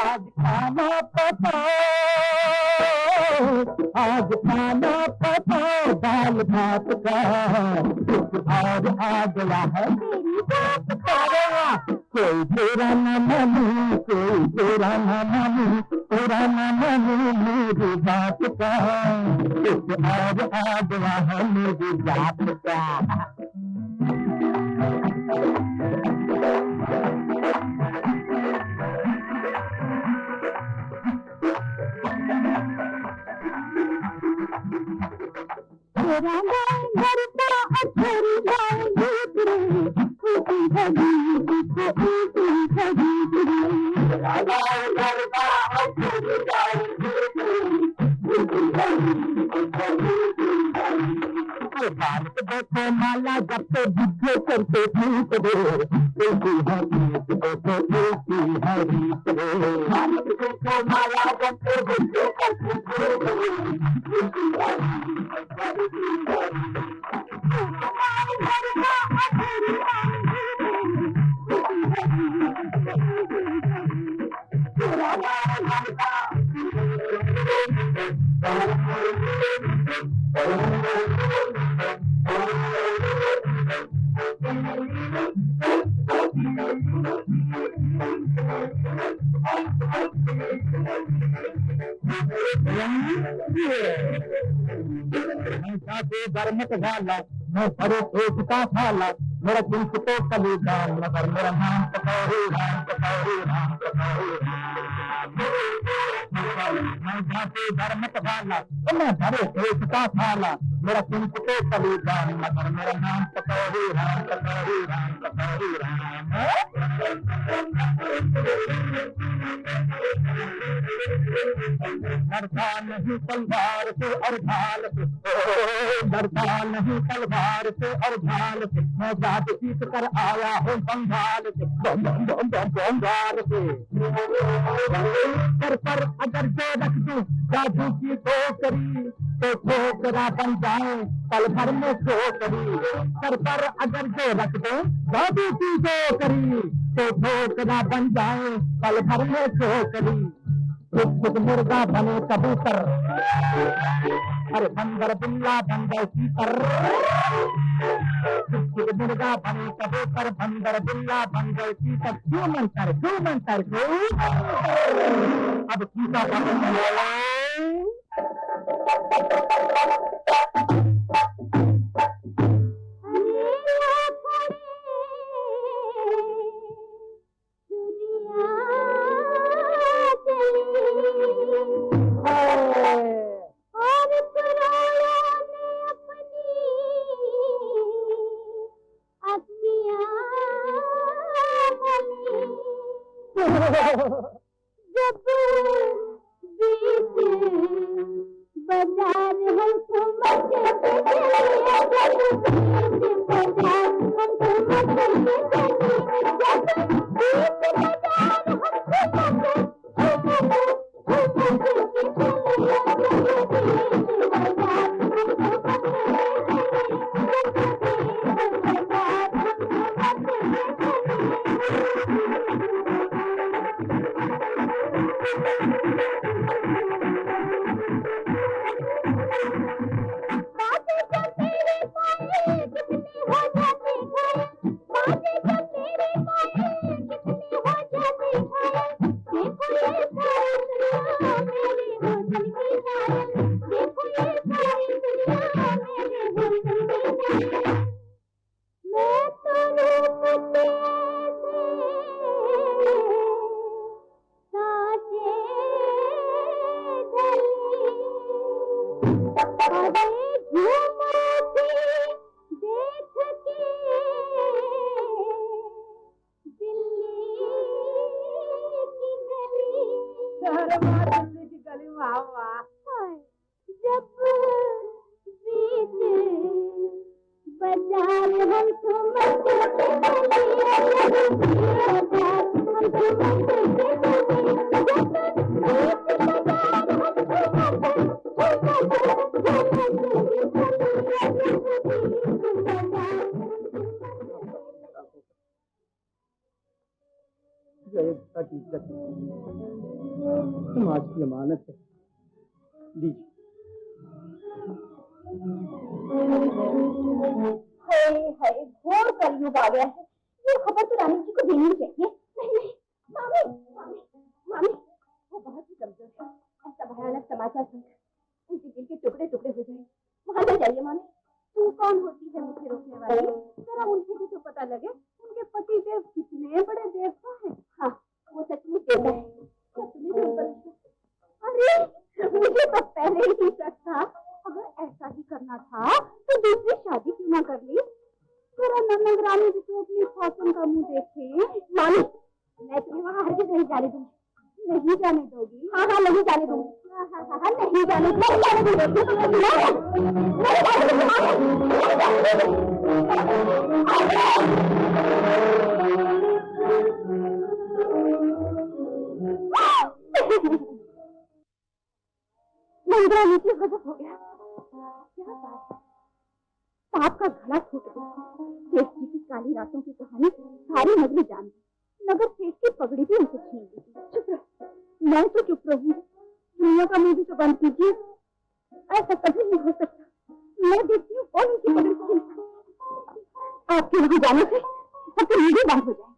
आज खाना पकाओ, आज खाना पकाओ दाल भात का, और आ गया है मेरी बात का। कोई बुरा न मानो, कोई बुरा न मानो, बुरा न मानो मेरी बात का, और आ गया है मेरी बात का। तेरा गाय भरता अथरी गाय दूसरे, ऊटी भगी दूसरे, ऊटी भगी दूसरे, तेरा गाय भरता अथरी गाय दूसरे, ऊटी भगी दूसरे। भारत देखो माला जब से बुद्धे करते ठीक रे, ऐसी हरीत देखो ऐसी हरीत रे, भारत देखो माला जब से बुद्धे करते ठीक रे, ऐसी मत वाला मैं बड़े एक का साला, मेरा दिल तो कली दाम मगर मेरा नाम पकौड़ी राम, पकौड़ी राम, पकौड़ी राम। मैं जाते धर्मत वाला तो मैं बड़े एक का साला, मेरा दिल तो कली दाम मगर मेरा नाम पकौड़ी राम, पकौड़ी राम, पकौड़ी राम। डरता नहीं तलवार से और ढाल से, डरता नहीं तलवार से और ढाल से, मैं जात सीख कर आया हूँ बंगाल से, बंगाल से। सर पर अगर जो रख दूं जादू की टोकरी, तो छोकरा बन जाए पल भर में छोकरी, सर पर अगर जो रख दे जादू की छोकरी, तो छोकरा बन जाए पल भर में छोकरी। खुद मुर्गा बने कबूतर, अरे बंदर बिल्ला बन गए सीकर, खुद मुर्गा बने कबूतर, बंदर बिल्ला बन गए सीकर। क्यों मंतर अब सीता समाज की अमानत है। लीजिए। घोर कलयुग आ गया है। ये खबर तो रानी जी को देनी चाहिए। नहीं मामी मामी मामी, वो बहुत ही कमजोर है। ऐसा भयानक समाचार सुनकर उनके दिल के टुकड़े टुकड़े हो जाए। वहां ले जाइए मामी। तू कौन होती है मुझे रोकने वाली? जरा उनसे भी तो पता लगे उनके पति देव कितने बड़े देवता हैं। हाँ, वो सचमुच देवता है। क्या तुम्हें भी ऊपर? अरे मुझे तो पहले ही शक था। अगर ऐसा ही करना था तो दूसरी शादी क्यों ना कर ली? जरा ननद रानी भी तो अपनी फौसम का मुंह देखे। मामी, मैं तुम्हें वहाँ हरगिज़ नहीं जाने दूंगी। नहीं जाने दोगी? हाँ हाँ, नहीं जाने दूंगी। हाँ, नहीं जाने दूंगी। नंदरा नीचे गजब हो गया। क्या बात है? सांप का घड़ा छूट गया। सेठ जी की काली रातों की कहानी सारी नगरी जान गई। नगर सेठ की पगड़ी भी उनसे छीन ली। चुप रहो। मैं तो चुप रहूंगी। दुनिया का मुंह भी तो बंद कीजिए। ऐसा कभी नहीं हो सकता। मैं देखती हूँ कौन उनकी पगड़ी छीनता। आपके वहां जाने से सबके मुंह भी बंद हो जाए।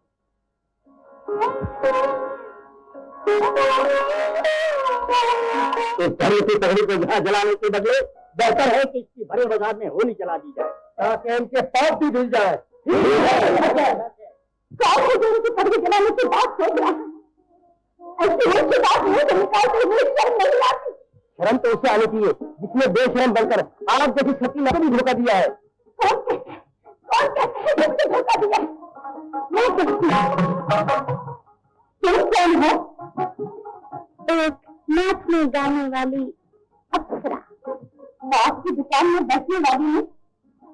इस घड़ी की पगड़ी को यहाँ जलाने के बदले बेहतर है कि इसकी भरे बाजार में होली जला दी जाए, ताकि इनके पाप भी धुल जाए। पगड़ी जलाने की बात हो गया। ऐसी बात नहीं तो निकालते हुए शर्म नहीं आती। शर्म तो उसे आनी चाहिए जिसने बेशरम बनकर आप जैसी छठी नगर भी धोखा दिया है। कौन कहते हैं जिसने धोखा दिया? मैं कौन है? एक नाचने गाने वाली अप्सरा। बाप की दुकान में बैठने वाली ने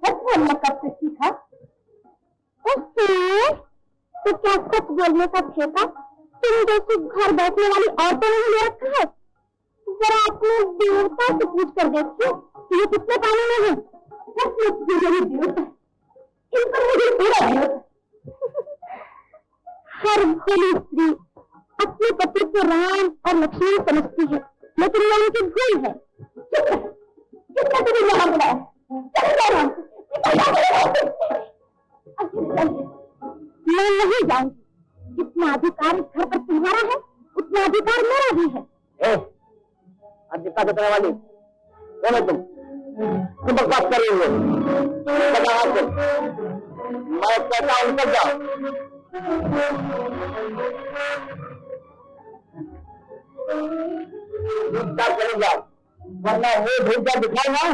सच बोलना कब से सीखा? तो क्या सच बोलने का ठेका तुम जैसी घर बैठने वाली औरतों ने ले रखा है? जरा अपने देवता से पूछ कर देखिए कि ये कितने पानी में है। देवता इन पर मुझे पूरा है। हर भोली स्त्री अपने पति को राम और लक्ष्मण समझती है, लेकिन ये उनकी भूल है। कितना तुझे यहाँ बुलाया? मैं नहीं जाऊंगी। जितना अधिकार इस घर पर तुम्हारा है, उतना अधिकार मेरा भी है। अधिकार कितने वाली कौन है तुम बकवास कर रही हो? मैं कहता हूँ निकल जाओ। चले जाओ, वरना वो भेजा दिखाऊंगा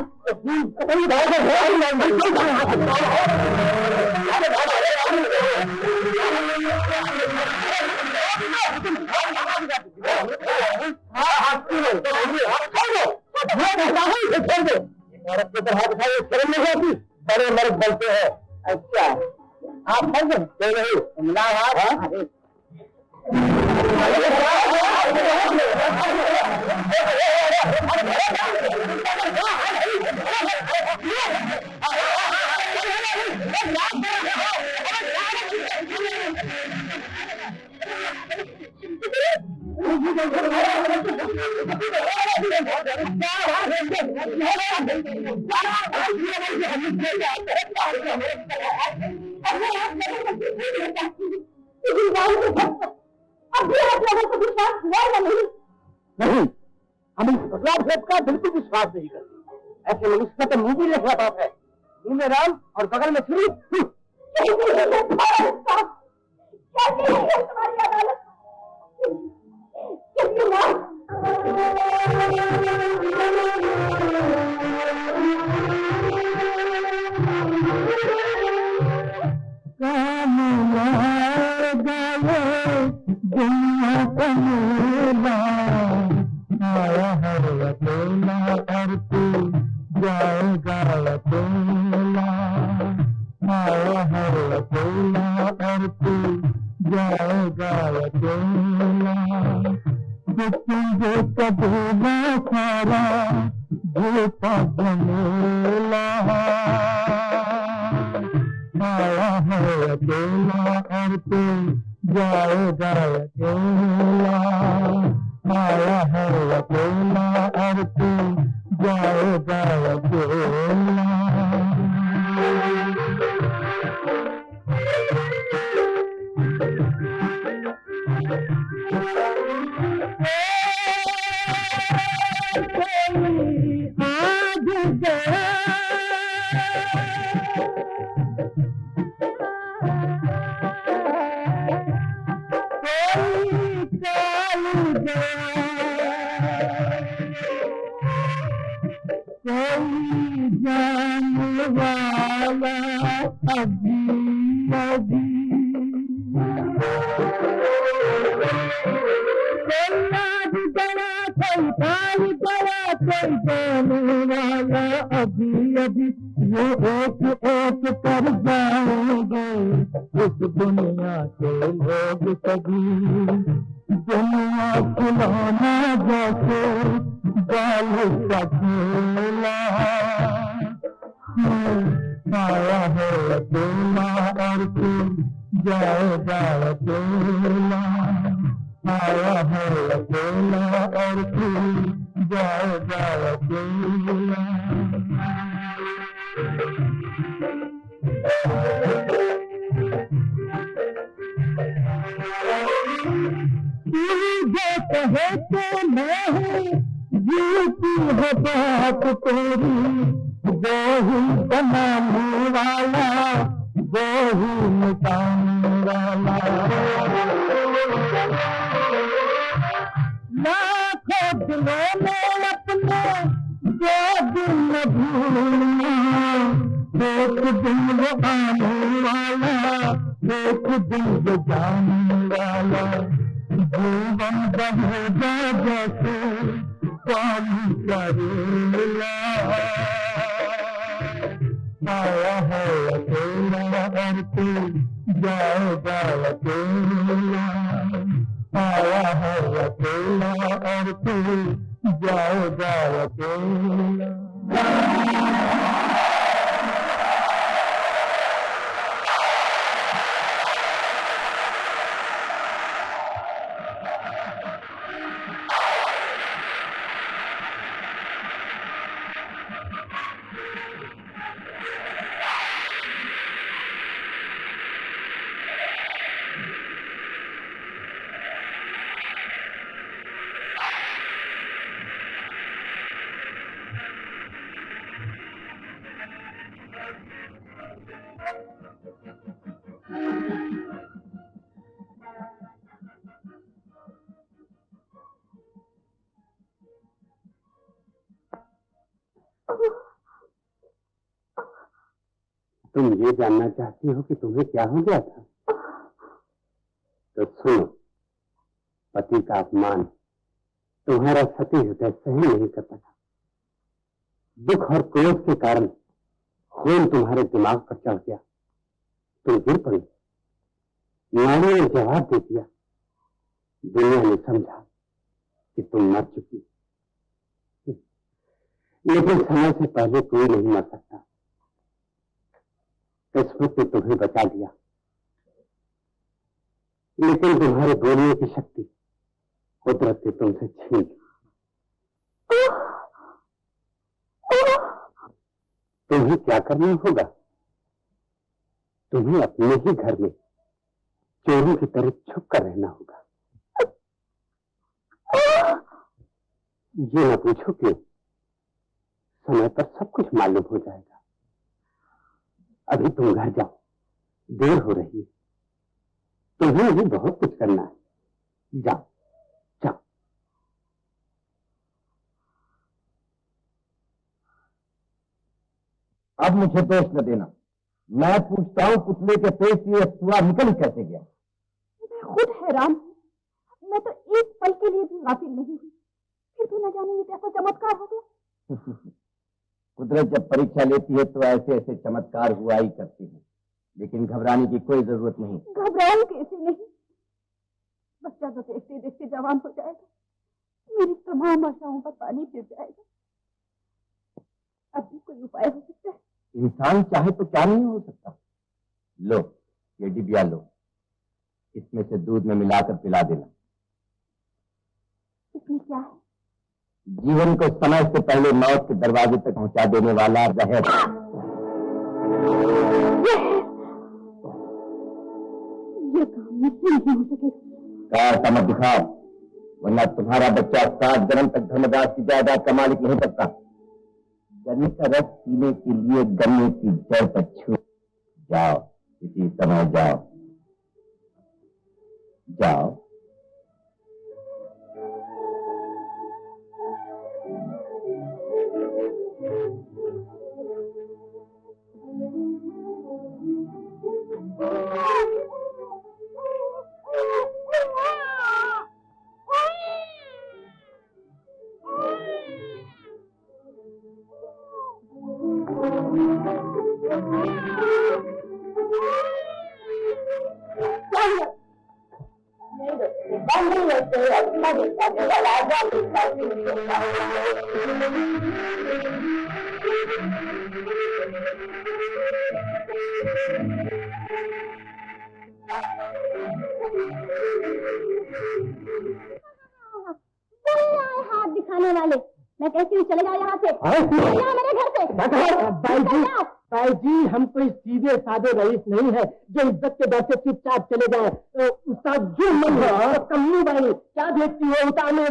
औरत के तरह दिखाई शर्म नहीं आती। बड़े मर्द बनते हैं। अच्छा आप नहीं ना आप नहीं, हम इस बदलाव भेद का बिल्कुल विश्वास नहीं करते। ऐसे लोग इसका तो मुंह भी लिखा बाप है। मुंह में राम और बगल में श्री। आया हर अकेला और तू जाएगा अकेला। आया हर अकेला और तू जाएगा अकेला। तुझे कभी ना सारा झूठा बनेला। आया है अकेला और तू जाएगा अकेला। आया है अकेला और तू जाएगा अकेला। अभी अभी ये एक एक कर जाएंगे इस दुनिया के लोग सभी। दुनिया खिलौना जैसे बाल का खेला। आया है अकेला और तू जाएगा अकेला। आया है अकेला और तू जाएगा अकेला। जो कहे तो मैं हूँ जीती है बात तेरी। वो ही बनाने वाला वो ही मिटाने वाला। लाखों दिलों में अपने जो दिन भूलना। एक दिन वो आने वाला एक दिन वो जाने वाला। जीवन बहेगा जैसे पानी का रेला। आया है अकेला और तू जाएगा अकेला। आया है अकेला और तू जाओ जाओ अकेला। तुम ये जानना चाहती हो कि तुम्हें क्या हो गया था? तो सुनो, पति का अपमान तुम्हारा सती हृदय सही नहीं कर सका। दुख और क्रोध के कारण खून तुम्हारे दिमाग पर चढ़ गया, तुम गिर पड़ी। नारी ने जवाब दे दिया। दुनिया ने समझा कि तुम मर चुकी, लेकिन समय से पहले कोई नहीं मर सकता। किस्मत ने तुम्हें बचा लिया, लेकिन तुम्हारे बोलने की शक्ति कुदरत ने तुमसे छीन ली। तुम्हें क्या करना होगा? तुम्हें अपने ही घर में चोरों की तरह छुप कर रहना होगा। ये न पूछो कि समय पर सब कुछ मालूम हो जाएगा। अभी तुम घर जाओ, देर हो रही है। तुम्हें भी बहुत कुछ करना है। जाओ जाओ। अब मुझे दोष न देना। मैं पूछता हूँ, पुतले के पेट से यह सुआ निकल कैसे गया? मैं खुद हैरान हूँ। मैं तो एक पल के लिए भी गाफिल नहीं हुई, फिर भी न जाने ये कैसा चमत्कार हो गया। कुदरत जब परीक्षा लेती है तो ऐसे ऐसे चमत्कार हुआ ही करती है, लेकिन घबराने की कोई जरूरत नहीं। घबराऊं कैसे नहीं? बच्चा तो देखते देखते जवान हो जाएगा, मेरी तमाम आशाओं पर पानी फिर जाएगा। अब भी कोई उपाय हो सकता है? इंसान चाहे तो क्या नहीं हो सकता। लो ये डिबिया लो, इसमें से दूध में मिलाकर पिला देना। इसमें क्या है? जीवन को समय से पहले मौत के दरवाजे तक पहुंचा देने वाला जहर। ये काम मुझसे नहीं हो सकेगा। कार का मत दिखाओ, वरना तुम्हारा बच्चा 7 जन्म तक धर्मदास की जायदाद का मालिक नहीं सकता। गन्ने का रस पीने के लिए गन्ने की जड़ पर छू। जाओ, इसी समय जाओ जाओ। हाथ दिखाने वाले, मैं कहती हूँ चले जाओ यहाँ से, मेरे घर से। भाई जी, हम कोई सीधे साधे रईस नहीं है जो इज्जत के डर से चुपचाप चले जाए। तो उसका जो मन है तो कम्मी भाई क्या देखती हो? उतारने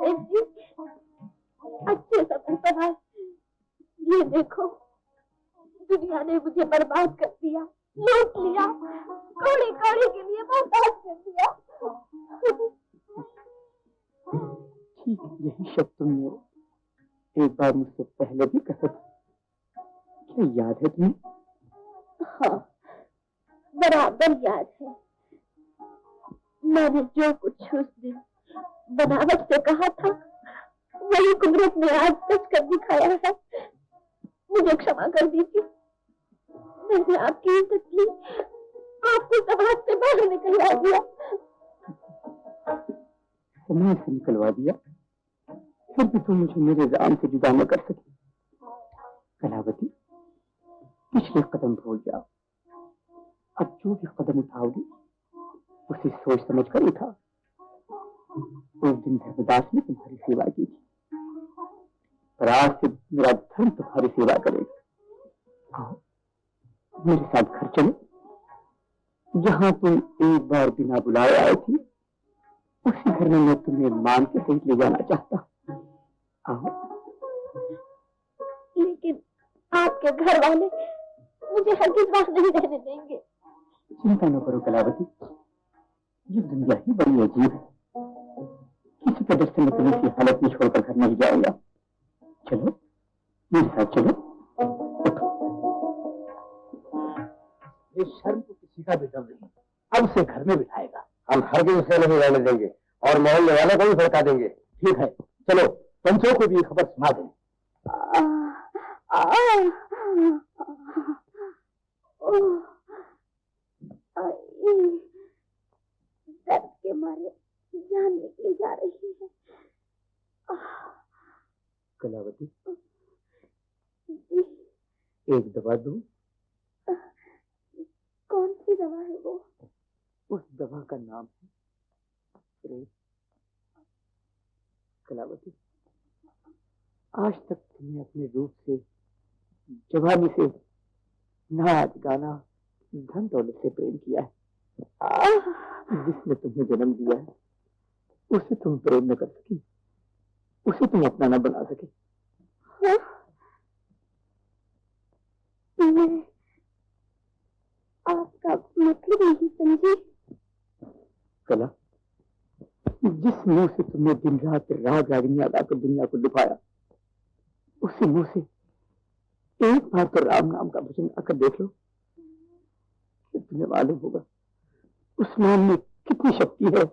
सेठ जी, अच्छे समय पर आए। ये देखो, दुनिया ने मुझे बर्बाद कर दिया, लूट लिया, कौड़ी कौड़ी के लिए मोहताज कर दिया। ठीक यही शब्द तुमने एक बार मुझसे पहले भी कहा था। क्या याद है तुम्हें? हाँ, बराबर याद है। मैंने जो कुछ उस दिन बनावट से कहा था, वही कुदरत ने आज सच कर दिखाया है। मुझे क्षमा कर दीजिए। मैंने आपकी इज्जत की, आपको समाज से बाहर निकलवा दिया। समाज से निकलवा दिया? फिर भी तुम मुझे मेरे राम से जुदा न कर सकी। कलावती, पिछले कदम भूल जाओ। अब जो भी कदम उठाओगी उसे सोच समझ कर उठा। उस दिन धर्मदास ने तुम्हारी सेवा की थी, पर आज से मेरा धर्म तुम्हारी सेवा करेगा। आओ मेरे साथ घर चलो। जहां तुम एक बार बिना बुलाए आए थी, उसी घर में मैं तुम्हें मान के सहित ले जाना चाहता। आओ। लेकिन आपके घर वाले मुझे हरगिज़ वहां नहीं रहने देंगे। चिंता न करो कलावती, ये दुनिया ही बड़ी अजीब है। किसी का डर से मैं तुम्हें इसी हालत में छोड़कर घर नहीं जाऊंगा। चलो मेरे साथ चलो। इस शर्म को किसी का भी डर नहीं, अब उसे घर में बिठाएगा। हम हरगिज़ उसे नहीं रहने देंगे और मोहल्ले वालों को भी भड़का देंगे। ठीक है, चलो पंचों को भी खबर सुना दें। दर्द के मारे जान निकली जा रही है। कलावती, एक दवा दूं? कौन सी दवा है वो? उस दवा का नाम है प्रेम। कलावती, आज तक तुमने अपने रूप से, जवानी से, नाच गाना, धन दौलत से प्रेम किया है। जिसने तुम्हें जन्म दिया है उसे तुम प्रेम न कर सकी, उसे तुम अपना न बना सके। मैं आपका मतलब नहीं समझी। कला, जिस मुंह से तुमने दिन रात राग रागिनियां गाकर दुनिया को लुभाया, उसी मुंह से एक बार तो राम नाम का भजन आकर देख लो। तुम्हें मालूम होगा उस नाम में कितनी शक्ति है,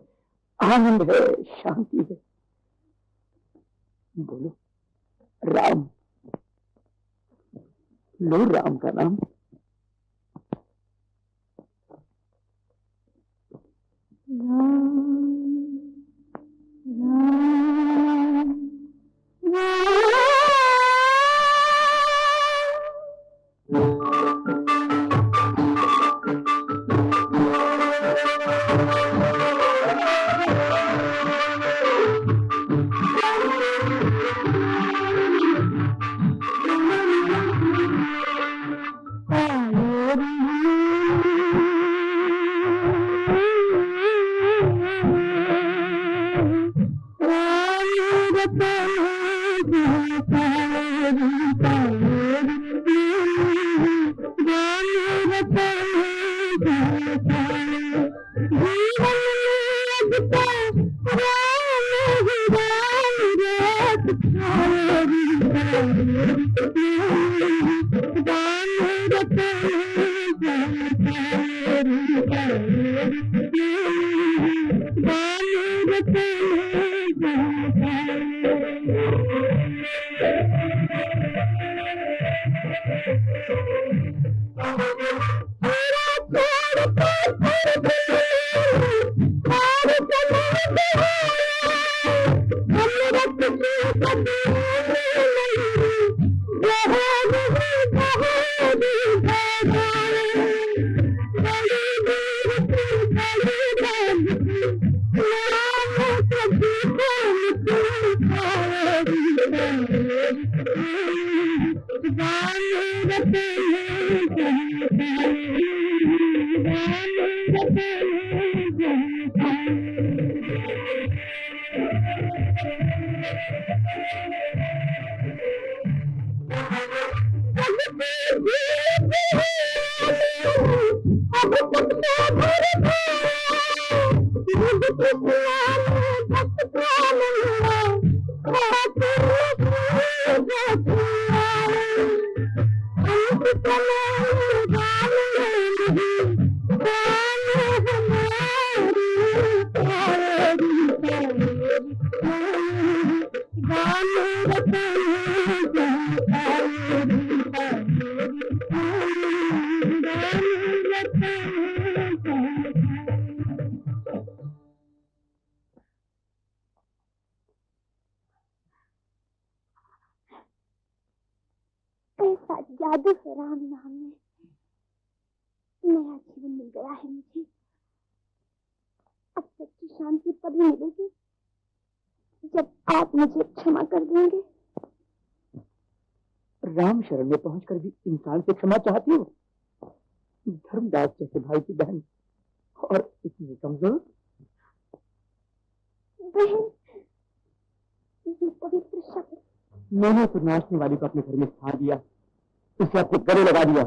आनंद है, शांति है। बोलो राम, लो राम का नाम। Bye. ऐसा जादू है राम नाम में, नया जीवन मिल गया है मुझे। अब सच्ची शांति तभी मिलेगी जब आप मुझे क्षमा कर देंगे। राम शरण में पहुंचकर भी इंसान से क्षमा चाहती हो? धर्मदास जैसे भाई की बहन और इतनी कमजोर। बहन, ये पवित्र शब्द मैंने तो नाचने वाली को अपने घर में स्थान दिया, उसे अपने गले लगा दिया।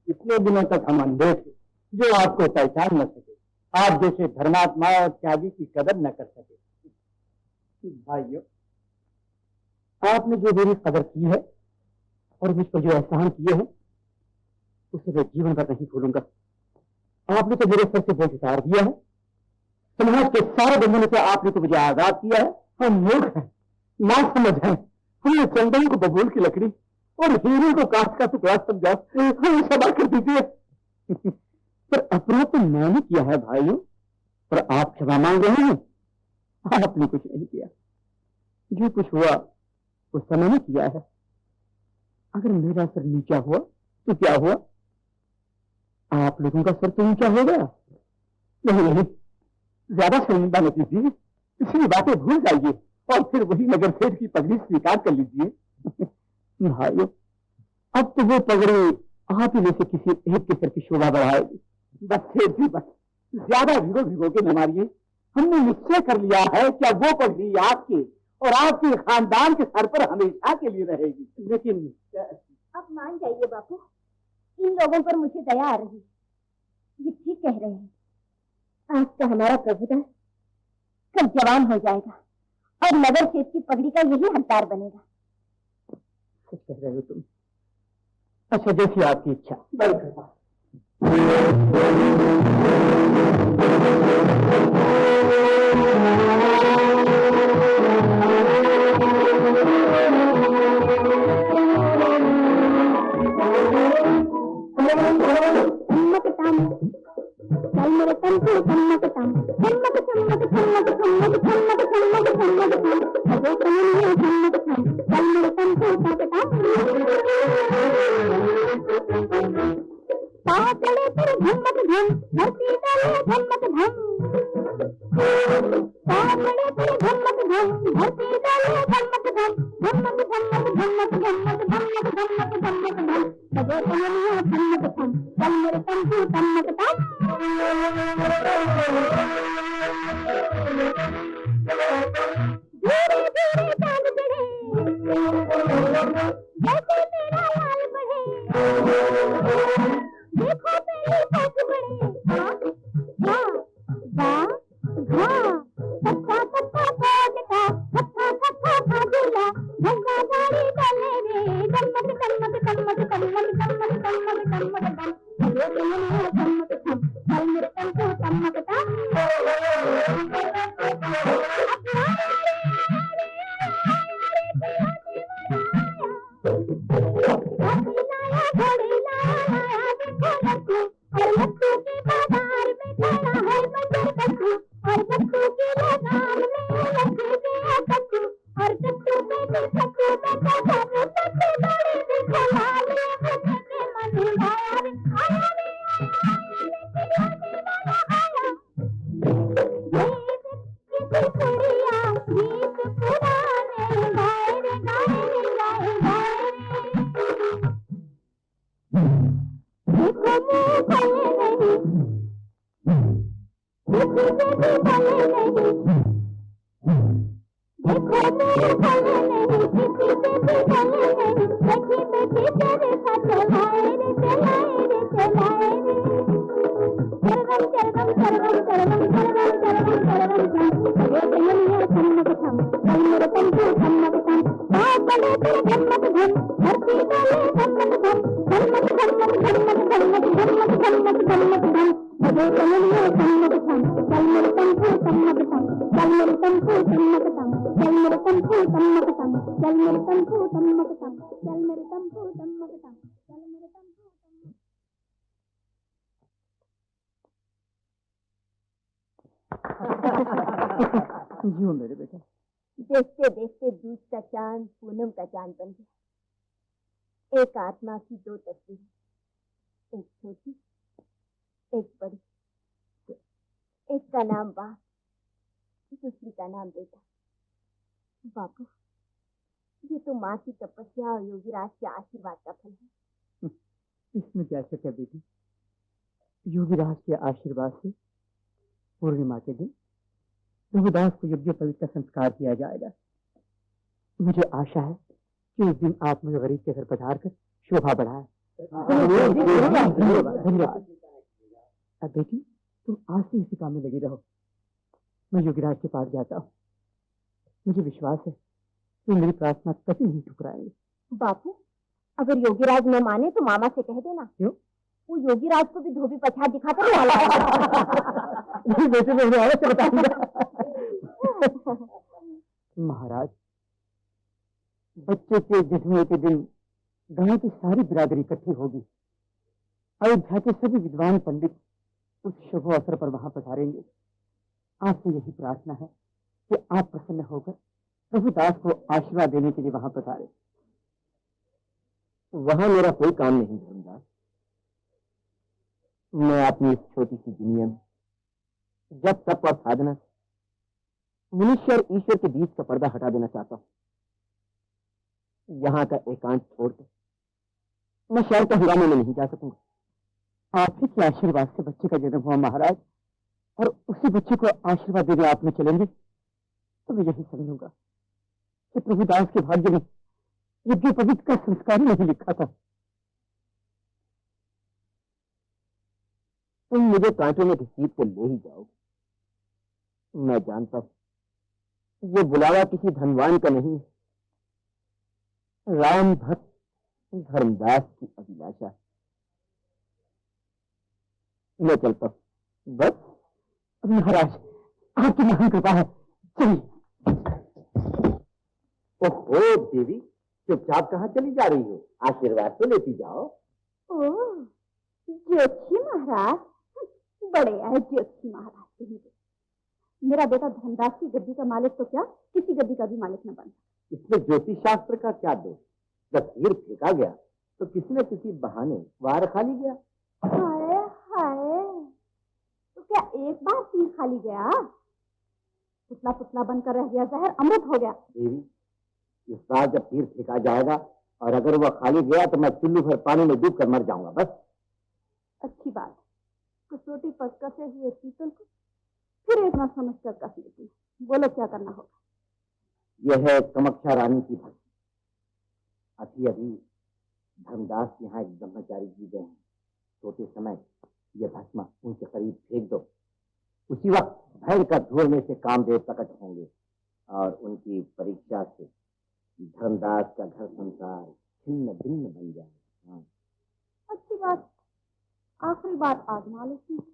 इतने दिनों तक हम अंधे थे जो आपको पहचान न सके, आप जैसे धर्मात्मा और त्यागी की कदर न कर सके। भाइयों, आपने जो मेरी कदर की है और मुझ पर जो एहसान किए हैं उसे मैं जीवन भर नहीं भूलूंगा। आपने तो मेरे सर से बोझ उतार दिया है, समाज के सारे बंधनों से आपने तो मुझे आजाद किया है। हम मूर्ख हैं, ना समझ है, हमने चंदन को बबूल की लकड़ी और हीरे को कांच का टुकड़ा समझा, हमें क्षमा कर दीजिए। पर अपराध तो मैंने किया है भाइयों, पर आप क्षमा मांग रहे हैं। आपने कुछ नहीं किया, जो कुछ हुआ वो समय ने किया है। अगर मेरा सर नीचा हुआ तो क्या हुआ? आप लोगों का सर तो ऊंचा हो गया। नहीं नहीं, ज्यादा शर्मिंदा मत कीजिए, पिछली बातें भूल जाइए और फिर वही नगर सेठ की पगड़ी स्वीकार कर लीजिए। भाइयों, अब तो वो पगड़ी आप ही में से किसी एक के सर की शोभा बढ़ाएगी। बस सेठ जी, बस ज्यादा भिगो भिगो के न मारिए। हमने निश्चय कर लिया है कि वो पगड़ी आपके और आपके खानदान के सर पर हमेशा के लिए रहेगी। लेकिन अब मान जाइए बापू, इन लोगों पर मुझे दया आ रही। ये ठीक कह रहे हैं, आज से हमारा प्रभुदास कल जवान हो जाएगा और नगर सेठ की पगड़ी का यही हकदार बनेगा। सच कह रहे हो तुम। अच्छा, जैसी आपकी इच्छा। बिल्कुल। देखो जियो मेरे बेटे। देखते देखते दूध का चांद पूनम का चांद बन गया। एक आत्मा की दो तस्वीरें, एक छोटी एक बड़ी। एक का नाम बाप, दूसरी का नाम बेटा। बापू, ये तो माँ की तपस्या और योगीराज के आशीर्वाद का फल है। इसमें क्या शक है बेटी? योगीराज के आशीर्वाद से पूर्णिमा के दिन रघुदास को यज्ञोपवीत का संस्कार किया जाएगा। मुझे आशा है कि उस दिन आप मुझे गरीब के घर पधार कर शोभा बढ़ाए। धन्यवाद। अब बेटी, तुम आज से इसी काम में लगी रहो। मैं योगीराज के पास जाता हूँ। मुझे विश्वास है कि मेरी प्रार्थना कभी नहीं ठुकराएंगे। बापू, अगर योगीराज न माने तो मामा से कह देना। क्यों? वो योगीराज को भी धोबी पछाड़ दिखाकर वाला है। बेटे मैं उन्हें अवश्य बताऊंगा। महाराज, बच्चे के जन्म के दिन गांव की सारी बिरादरी इकट्ठी होगी। अयोध्या के सभी विद्वान पंडित उस शुभ अवसर पर वहां पधारेंगे। आपसे यही प्रार्थना है कि आप प्रसन्न होकर प्रभुदास को आशीर्वाद देने के लिए वहां पधारे। वहां मेरा कोई काम नहीं धर्मदास। मैं अपनी इस छोटी सी दुनिया में जब तप और साधना मनुष्य और ईश्वर के बीच का पर्दा हटा देना चाहता हूं। यहाँ का एकांत छोड़कर मैं शहर के हंगामे में नहीं जा सकूंगा। आप ही के आशीर्वाद से बच्चे का जन्म हुआ महाराज, और उसी बच्चे को आशीर्वाद देने आप में चलेंगे तो मैं यही समझूंगा कि प्रभुदास के भाग्य में यज्ञोपवीत का संस्कार ही नहीं लिखा था। तुम मुझे कांटों में घसीट के ले ही जाओगे। मैं जानता हूं ये बुलावा किसी धनवान का नहीं, राम भक्त धर्मदास की अभिलाषा। मैं चलता हूं। बस महाराज, आपकी महान कृपा है। चलिए। ओहो देवी, चुपचाप कहाँ चली जा रही हो? आशीर्वाद तो लेती जाओ। ओह, ज्योतिषी महाराज, बड़े आए ज्योतिषी महाराज के ही। मेरा बेटा धनदास की गद्दी का मालिक तो क्या, किसी गद्दी का भी मालिक न बन सकता। इसमें ज्योतिष शास्त्र का क्या दोष? जब तीर फेंका गया तो किसी न किसी बहाने वार खाली गया। हाय हाय, तो क्या एक बार तीर खाली गया? पुतला पुतला बनकर रह गया, जहर अमृत हो गया। देवी, इस बार जब तीर फेंका जाएगा और अगर वह खाली गया तो मैं चुल्लू भर पानी में डूब कर मर जाऊंगा। बस। अच्छी बात। कसौटी पर कसे हुए पीतल को फिर इतना समझ कर कस लेती। बोलो क्या करना होगा? यह है कामाख्या रानी की भक्ति। अभी अभी धर्मदास के यहाँ एक ब्रह्मचारी जी गए हैं। सोते समय यह भस्म उनके करीब फेंक दो। उसी वक्त भयंकर धूल में से कामदेव प्रकट होंगे और उनकी परीक्षा से धर्मदास का घर संसार छिन्न भिन्न बन जाएगा। अच्छी बात, आखिरी बात आजमा लेती हूँ।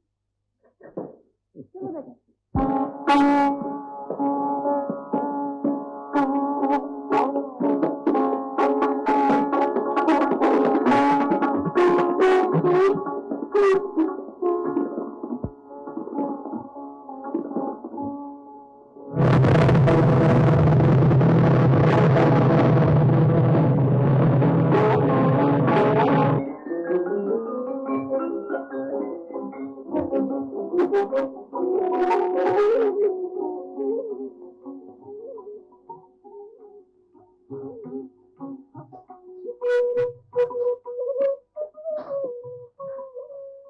चलो बेटा।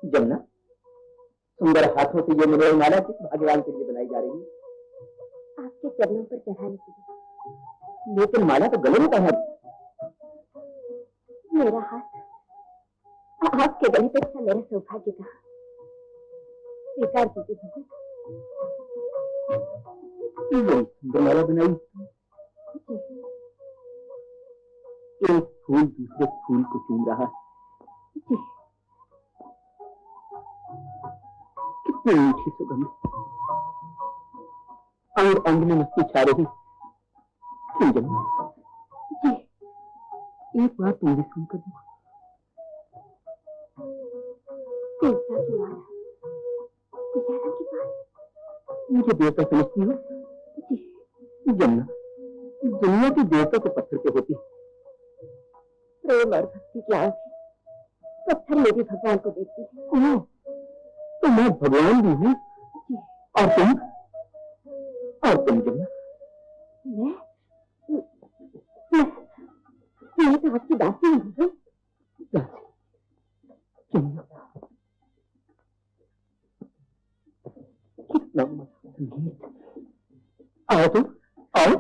जमुना, सुंदर हाथों से ये मनोहर माला किस भाग्यवान के लिए बनाई जा रही है? आपके चरणों पर चढ़ाने के लिए। लेकिन माला तो गले में है। मेरा हाथ आपके गले पे था, मेरा सौभाग्य था। स्वीकार कीजिए भगवान। सुंदर माला बनाई। एक फूल दूसरे फूल को चूम रहा है। कितनी मीठी सुगंध, अंग अंग में मस्ती छा रही। जी, एक बार तुम भी सुनकर देखो। देवता की माला, गुजारा की बात। मुझे देवता समझती हो? जी। जमुना, दुनिया की देवता तो पत्थर पे होती है। प्रेम और भक्ति की आंखें पत्थर में भी भगवान को देखती है। तो मैं भगवान भी हूँ। और तुम जमुना? मैं तो आपकी दासी हूँ। जमुना, कितना मधुर संगीत। आओ तुम, आओ।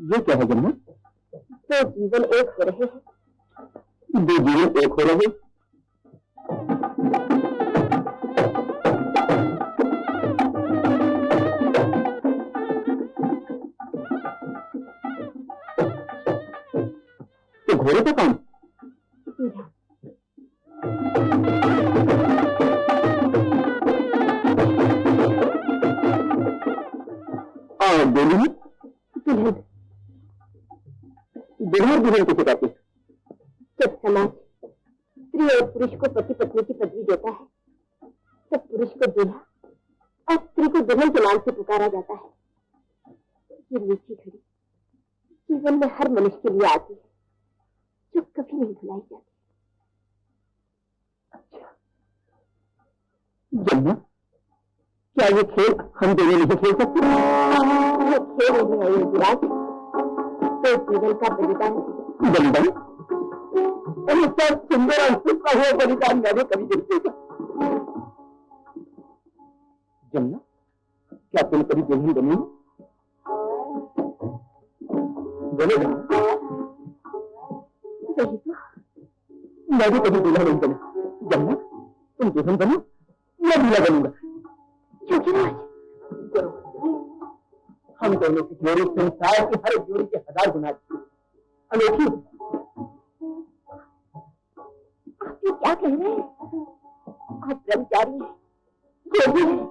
ये क्या है जमुना? दो जीवन एक हो रहे हैं। दो जीवन एक हो रहे। तो घोड़े पे कौन? और बोली में दुल्हन दुल्हन किसे कहते हैं? जब समाज स्त्री और पुरुष को पति पत्नी की पदवी देता है, तब पुरुष को दूल्हा और स्त्री को दुल्हन के नाम से पुकारा जाता है। ये मीठी घड़ी जीवन में हर मनुष्य के लिए आती है, जो कभी नहीं भुलाई जाती। अच्छा जमुना, क्या ये खेल हम दोनों नहीं खेल सकते? ये खेल नहीं है युवराज, तो जीवन का बलिदान है। बलिदान? इतना सुंदर और सुखा हुआ बलिदान मैंने कभी नहीं देखा। जमुना, क्या तुम कभी दुल्हन बनी? बोले जमुना। सही तो मैं भी कभी दूल्हा नहीं बना। जमुना, तुम दुल्हन बनो, मैं दूल्हा बनूंगा। हम दोनों की जोड़ी संसार की हर जोड़ी के 1000 गुना अनोखी। आप ये क्या कह रहे हैं? आप ब्रह्मचारी हैं, योगी हैं,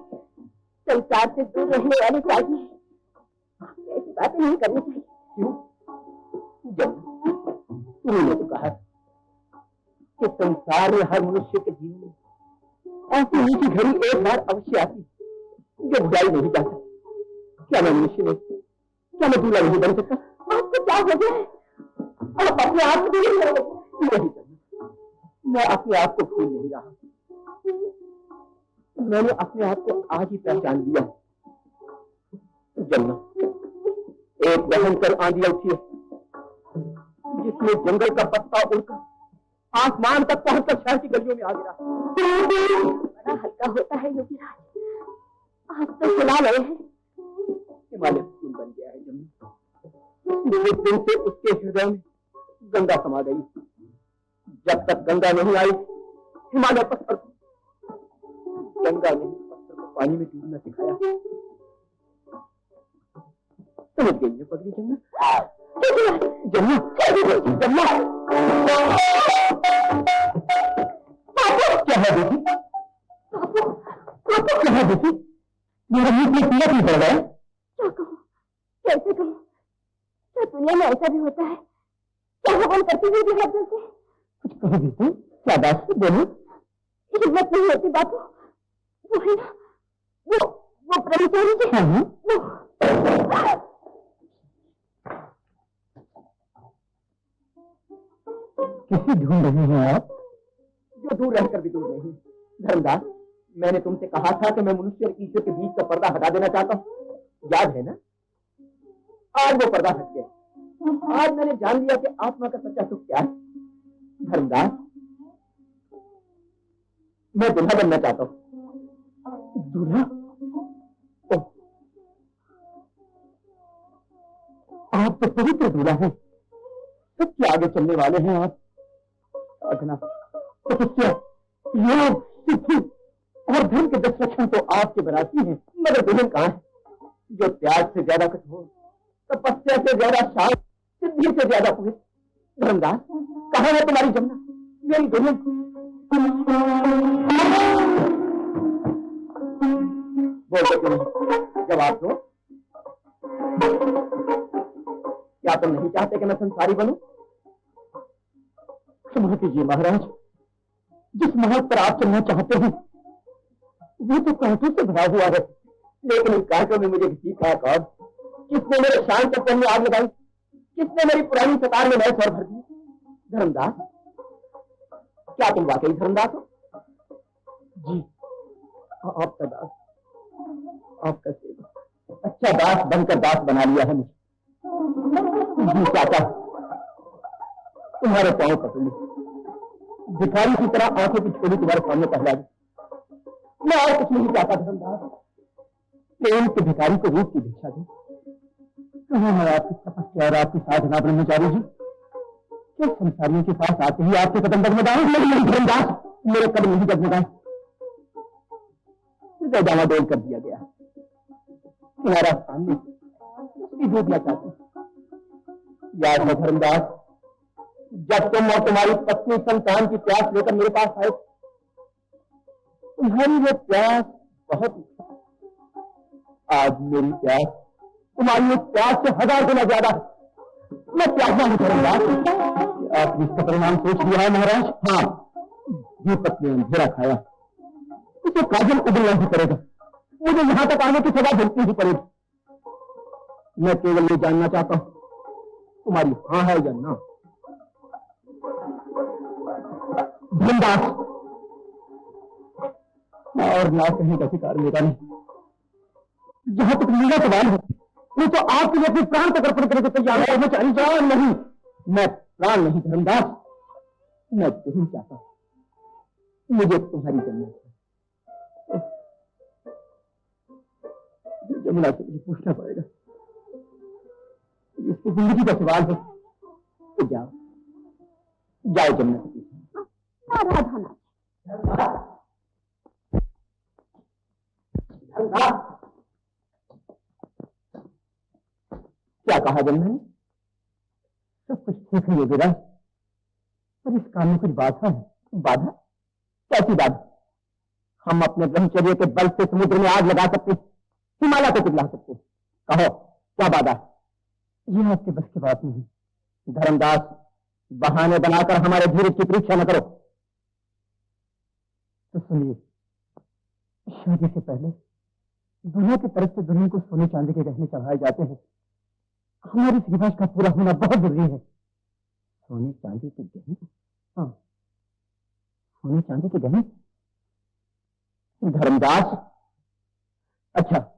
संसार से दूर रहने वाले चाहिए। आपको ऐसी बातें नहीं करनी चाहिए। क्यों? तुमने तो कहा कि संसार में हर मनुष्य के जीवन में ऐसी मीठी घड़ी एक बार अवश्य आती जो भुलाई नहीं जा सकती। क्या मैं मनुष्य नहीं, क्या मैं दूल्हा नहीं बन सकता? आपको क्या हो गया है? आप अपने आप को नहीं रहे। नहीं करना, मैं अपने आप को भूल नहीं रहा। मैंने अपने आप को आज ही पहचान लिया। जमुना, एक भयंकर आंधी उठी है जिसमें जंगल का पत्ता उड़कर आसमान तक पहुंचकर शहर की गलियों में आ गिरा। बड़ा हल्का होता है योगीराज, आप तो सुना रहे हैं। हिमालय फूल बन गया है जमुना। जिस दिन से उसके हृदय में गंगा समा गई, जब तक गंगा नहीं आई हिमालय पत्थर, गंगा ने पत्थर को पानी में डूबना सिखाया। समझ गई है पगड़ी जमुना? जमुना, जमुना, क्या है बेटी? क्या है बेटी? मेरा मुंह में पीला क्यों पड़ रहा है? क्या कहूँ, कैसे कहूँ? क्या दुनिया में ऐसा भी होता है? क्या भगवान करती हुई भी हाथ से? कुछ कहो बेटी, क्या बात है? बोलो। हिम्मत नहीं होती बापू। वो है ना, वो ब्रह्मचारी जी। हाँ, वो किसी ढूंढ रहे हैं आप? जो दूर रहकर भी दूर नहीं। धर्मदास, मैंने तुमसे कहा था कि मैं मनुष्य और ईश्वर के बीच का पर्दा हटा देना चाहता हूँ, याद है ना? आज वो पर्दा हट गया। आज मैंने जान लिया कि आत्मा का सच्चा सुख क्या है। धर्मदास, मैं दूल्हा बनना चाहता हूँ। दूल्हा? आप तो पवित्र दूल्हा हैं, सबके आगे चलने वाले हैं आप। साधना, तपस्या, योग, सिद्धि और धर्म के 10 लक्षण तो आपके बराती हैं, मगर दुल्हन कहाँ है जो त्याग से ज्यादा कठोर, तपस्या से ज्यादा शांत, सिद्धि से ज्यादा पवित्र? धर्मदास, कहाँ है तुम्हारी जमुना, मेरी दुल्हन? बोलते क्यों नहीं? जवाब दो। क्या तुम नहीं चाहते कि मैं संसारी बनूं? क्षमा कीजिए महाराज, जिस महल पर आप चलना चाहते हैं वो तो कांटों से भरा हुआ है, लेकिन इन कांटों में मुझे किसी का कौन? किसने मेरे शान तत्व में आग लगाई? किसने मेरी पुरानी सतार में नए स्वर भर दिए? धर्मदास, क्या तुम वाकई धर्मदास हो? जी, आपका दास, आपका सेवक। अच्छा दास बनकर दास बना लिया है मुझे। जी चाचा, तुम्हारे पांव पकड़ ली, भिखारी की तरह आंखों की छोड़ी तुम्हारे सामने पहला दी। मैं और कुछ नहीं चाहता धर्मदास, प्रेम के भिखारी को रूप की भिक्षा दी। कहाँ है आपकी तपस्या और आपकी साधना ब्रह्मचारी जी? क्या संसारियों के पास आते ही आपके कदम डगमगाए? नहीं धर्मदास, मेरे कदम नहीं डगमगाए, हृदय डामाडोल कर दिया गया। तुम्हारा सामने डूबना चाहती। याद है धर्मदास, जब तुम और तुम्हारी पत्नी संतान की प्यास लेकर मेरे पास आए, तुम्हारी वो प्यास बहुत, आज मेरी प्यास तुम्हारी उस प्यास से 1000 गुना ज्यादा। मैं प्यासा हूं धर्मदास। आपने इसका परिणाम सोच लिया है महाराज? हाँ, दीपक ने अंधेरा खाया, उसे काजल उगलना ही पड़ेगा, मुझे यहां तक आने की सजा भुगतनी ही पड़ेगी। मैं केवल ये जानना चाहता हूं तुम्हारी हाँ है या ना। धर्मदास, और ना कहने का अधिकार मेरा नहीं। जहां तक मेरा सवाल है, वो तो आपके लिए अपने प्राण तक अर्पण करने को तैयार है। मैं चाहूँ जान नहीं, मैं प्राण नहीं धर्मदास, मैं तुम चाहता हूं, मुझे तुम्हारी जन्नत है। जमुना से मुझे पूछना पड़ेगा, इसकी जिंदगी का सवाल है। तो जाओ जाओ जमुना से पूछो। क्या कहा जमुना ने? सब कुछ ठीक है योगीराज, पर इस काम में कुछ बाधा है। बाधा? कैसी बाधा? हम अपने ब्रह्मचर्य के बल से समुद्र में आग लगा सकते, हिमालय को पिघला सकते। कहो क्या बाधा है? ये आपके बस की बात नहीं। धर्मदास, बहाने बनाकर हमारे धीरज की परीक्षा न करो। तो सुनिए, शादी से पहले दुनिया की तरफ से दुल्हन को सोने चांदी के गहने चढ़ाए जाते हैं। हमारे इस रिवाज का पूरा होना बहुत जरूरी है। सोने चांदी के गहने? हाँ, सोने चांदी के गहने। धर्मदास, अच्छा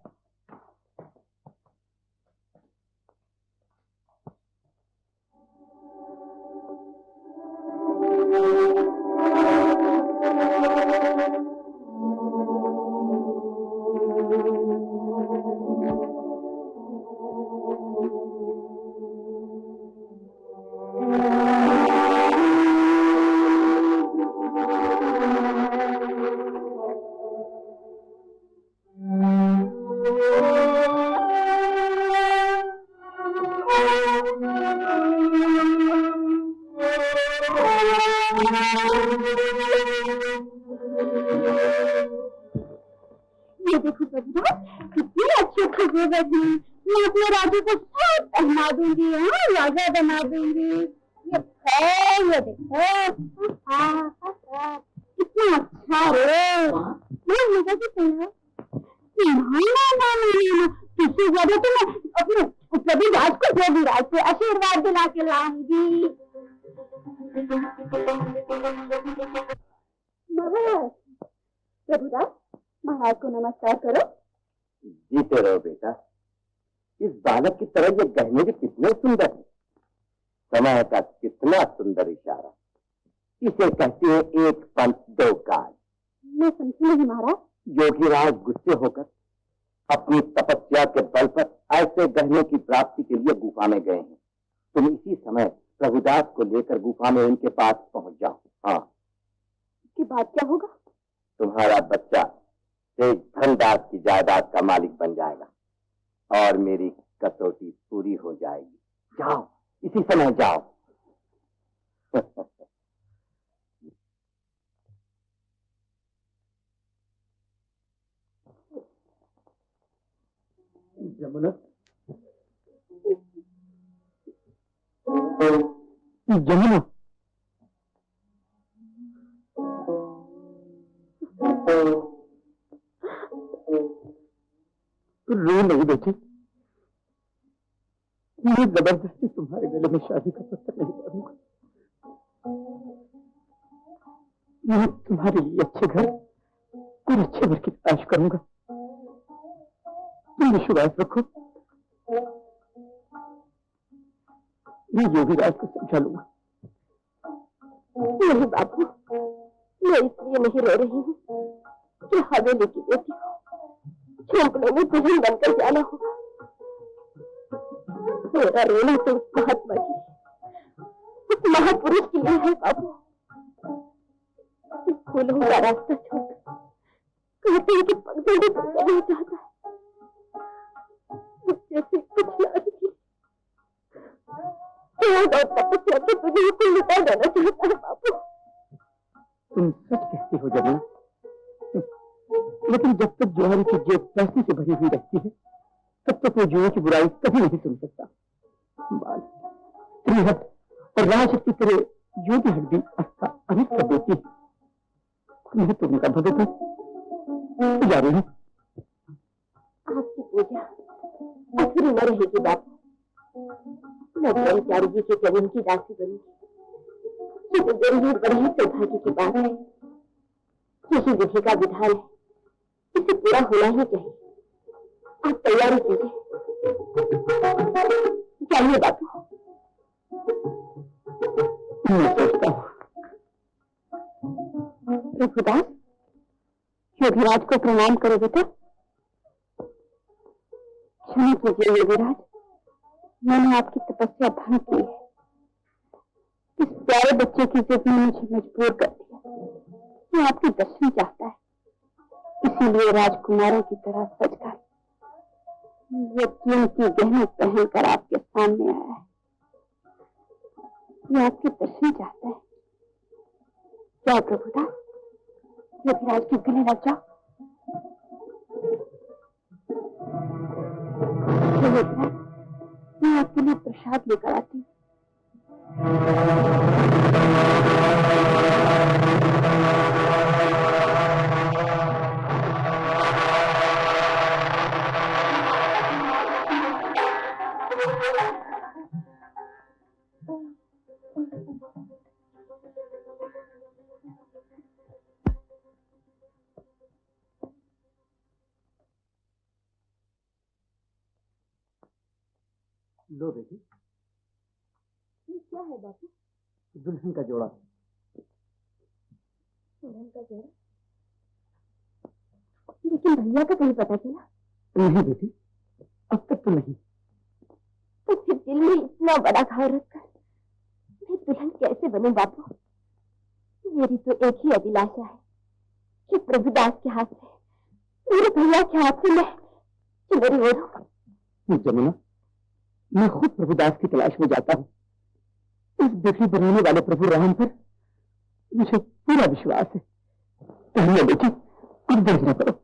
ये देखो प्रभुदास, कितनी अच्छी खुशबू बनी। मैं अपने राजू को सब पहना दूंगी, हाँ, राजा बना दूंगी। ये देखो, कितना अच्छा रे। मैं मजा से पहना। किसी जगह तो मैं अपने प्रभुदास को प्रभुदास से आशीर्वाद दिला के लाऊंगी। महाराज, प्रभुदास, महाराज को नमस्कार करो। जीते रहो बेटा। इस बालक की तरह ये गहने भी कितने सुंदर हैं। समय का कितना सुंदर इशारा। इसे कहते हैं एक पंथ दो काज। मैं समझी नहीं महाराज। योगीराज गुस्से होकर अपनी तपस्या के बल पर ऐसे गहने की प्राप्ति के लिए गुफा में गए हैं। तुम इसी समय प्रभुदास को लेकर गुफा में उनके पास पहुंच जाओ। हाँ, इसके बाद क्या होगा? तुम्हारा बच्चा तेज धनदास की जायदाद का मालिक बन जाएगा और मेरी कसौटी पूरी हो जाएगी। जाओ, इसी समय जाओ। जमुना, जमुना, रो नहीं बेटी। मैं जबरदस्ती तुम्हारे गले में शादी का पत्थर नहीं डालूंगा। मैं तुम्हारे लिए अच्छे घर और अच्छे घर की तलाश करूंगा। तुम विश्वास रखो, मैं योगीराज को समझा लूंगा। नहीं बापू, मैं इसलिए नहीं रो रही हूँ कि हवेली की बेटी झोंपड़े में दुल्हन बनकर जाना होगा। मेरा रोना तो उस महात्मा की, उस महापुरुष के लिए है बाबू। फूलों का रास्ता छोड़ कहते हैं कि पगडंडी पर चलना चाहता है। जैसे कुछ नारी की तपस्या की तुझे को लुटा देना चाहता है बाबू। तुम सच कहती हो जमुना, लेकिन जब तक जुआरी की जेब पैसे से भरी हुई रहती है तब तक वो जुए की बुराई कभी नहीं सुन सकता। बाल, त्रिहट और राजशक्ति तेरे योगी हड्डी अस्था अनिष्ट कर देती है। मैं तो उनका भगत हूँ, पुजारी हूँ। आपकी पूजा अधूरी न रहेगी बापू। मैं ब्रह्मचारी जी के चरण की दासी बनूंगी। ये तो जरूर बड़ी ही सौभाग्य की बात है। यही विधि का विधान है, इसे पूरा होना ही चाहिए। आप तैयारी कीजिए। जाइए बापू। मैं सोचता हूँ प्रभुदास, योगीराज को प्रणाम करो बेटा। क्षमा कीजिए योगीराज, मैंने आपकी तपस्या भंग की है। इस प्यारे बच्चे की जिद ने मुझे मजबूर कर दिया। वो आपके दर्शन चाहता है, इसीलिए राजकुमारों की तरह सजकर ये कीमती गहने पहनकर आपके सामने आया है। ये आपके दर्शन चाहता है। क्या प्रभुदास, योगीराज के गले लग जाओ। योगीराज, मैं आपके लिए प्रसाद लेकर आती हूँ। लो बेटी। ये क्या है बापू? दुल्हन का जोड़ा। दुल्हन का जोड़ा? लेकिन भैया का कहीं पता चला? नहीं बेटी, अब तक तो नहीं। तो फिर दिल में इतना बड़ा घाव रखकर मैं दुल्हन कैसे बनूं बापू? मेरी तो एक ही अभिलाषा है कि प्रभुदास के हाथ से, मेरे भैया के हाथ से मैं चुनरी ओढ़ूं। जमुना, मैं खुद प्रभुदास की तलाश में जाता हूँ। इस बिखरी बनाने वाले प्रभु राम पर मुझे पूरा विश्वास है। पहले बेटी, अब देर न करो।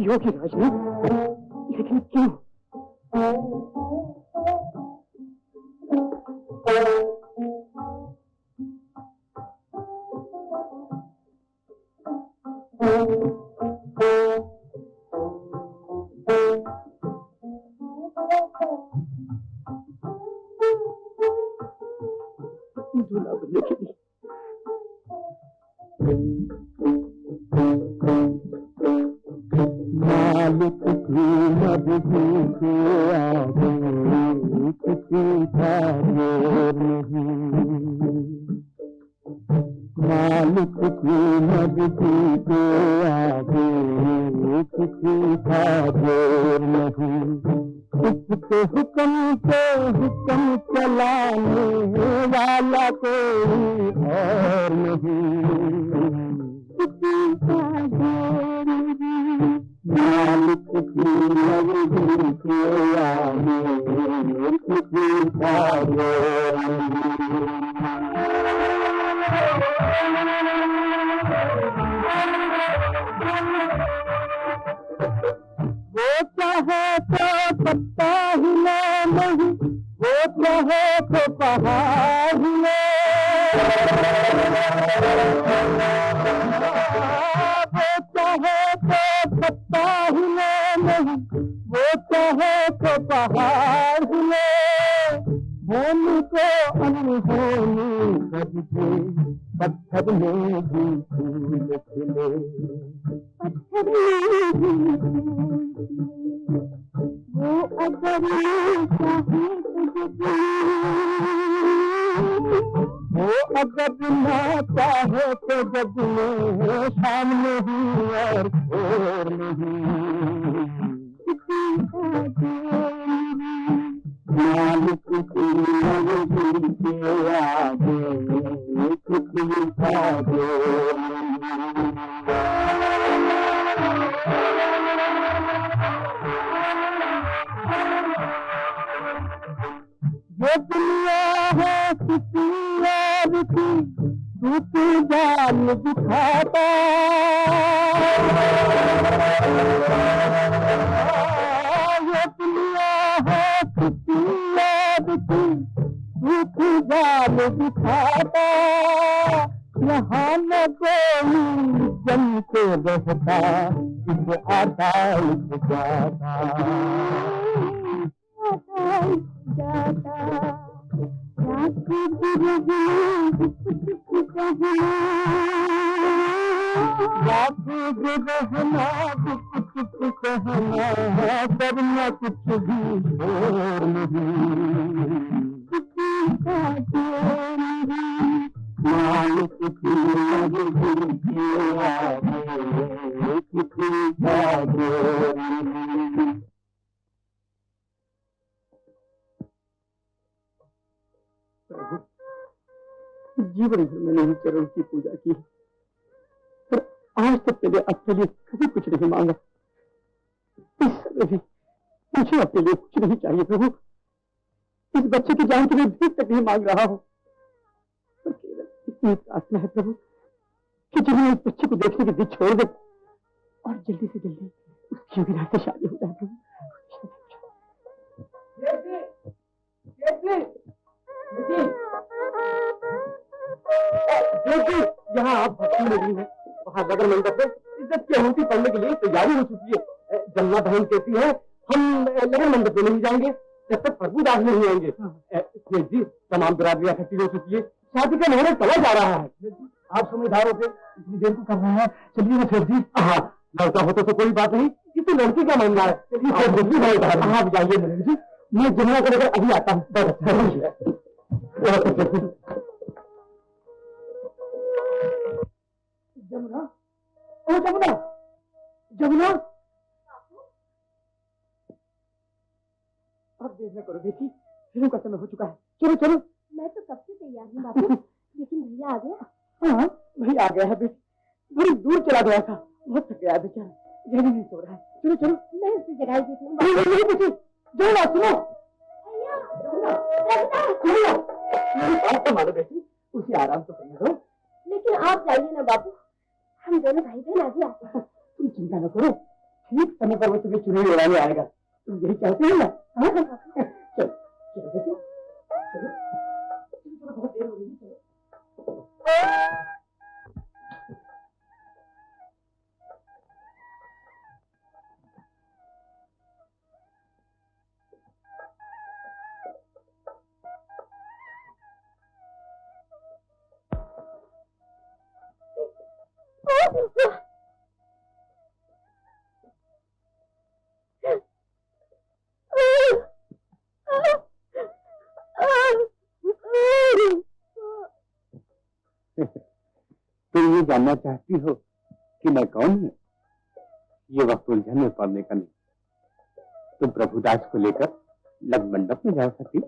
योगी राज ने, लेकिन क्यों? दूल्हा बनने के लिए मालिक की मर्जी के आगे किसी का जोर नहीं। मालिक की मर्जी के आगे किसी का जोर नहीं। उसके हुक्म से हुक्म चलाने वाला कोई और नहीं। किसी का जोर नहीं। मालिक की मर्जी के आगे किसी का जोर नहीं। वो चाहे तो पत्ता हिले नहीं, वो चाहे तो पहाड़ हिले। वो चाहे तो पत्ता हिले नहीं, वो चाहे तो पहाड़ हिले। होनी को अनहोनी करके पत्थर में भी फूल खिले। पत्थर में भी फूल खिले। वो अगर चाहे तो वो अगर ना चाहे तो जग में सामने ही और और नहीं। किसी का जोर नहीं। मालिक की मर्जी के आगे किसी का जोर नहीं। ये दुनिया है किसी और की दूसरी जान दिखाता। ये दुनिया है किसी और की दूसरी जान दिखाता। यहाँ न कोई जम के रहता, इस आता इस जाता। जाता रात रहना कुछ कहना। रात रहना कुछ कहना, करना कुछ भी शोर नहीं। किसी का जोर नहीं। मालिक की मर्जी के आगे किसी का जोर नहीं। जीवन भर मैंने ही चरण की पूजा की, पर आज तक मेरे अपने लिए कभी कुछ नहीं मांगा। इस समय भी मुझे अपने लिए कुछ नहीं चाहिए प्रभु। इस बच्चे की जान के लिए भीख तक नहीं मांग रहा हूँ, पर केवल इतनी प्रार्थना है प्रभु कि जब मैं इस बच्चे को देखने के दिन छोड़ दे और जल्दी से जल्दी उसकी विराट से शादी हो जाए प्रभु। यहाँ आप भक्ति में रही है, वहाँ नगर मंडप में इज्जत की अहूति पढ़ने के लिए तैयारी हो चुकी है। जमुना बहन कहती है हम नगर मंडप में नहीं जाएंगे जब तक प्रभु दास नहीं आएंगे। सेठ जी तमाम बिरादरियां इकट्ठी हो चुकी है, शादी का मुहूर्त चला जा रहा है। आप समझदार होते इतनी देर को कर रहे हैं, चलिए ना सेठ जी। हाँ लड़का होता तो कोई बात नहीं, किसी लड़की का मामला है। चलिए आप जाइए मेरे जी, मैं जमुना को लेकर अभी आता हूँ। जमुना, ओ जमुना, जमुना, अब देर न करो बेटी, फिल्म का समय हो चुका है। चलो चलो। मैं तो कब से तैयार हूँ बापू, लेकिन भैया आ गया। हाँ भैया आ गया है बेटी, बड़ी दूर चला गया था, बहुत थक गया है बेचारा, जल्दी नहीं सो रहा है। चलो चलो। मैं उसकी जगह देती हूँ। नहीं बेटी, जो ना सुनो। मेरी बात तो मानो बेटी, उसे आराम तो करने दो। लेकिन आप जाइए ना बापू, हम दोनों भाई बहन आगे आते हैं। तुम चिंता न करो, ठीक समय पर वो तुम्हें चुनरी उड़ाने आएगा। तुम यही चाहते हो ना? हाँ? चलो चलो बेटी, चलो चलो, बहुत देर हो गई, चलो। तुम ये जानना चाहती हो कि मैं कौन हूँ? ये वक्त उलझन में पड़ने का नहीं। तुम प्रभुदास को लेकर लग्न मंडप में जाओ सती।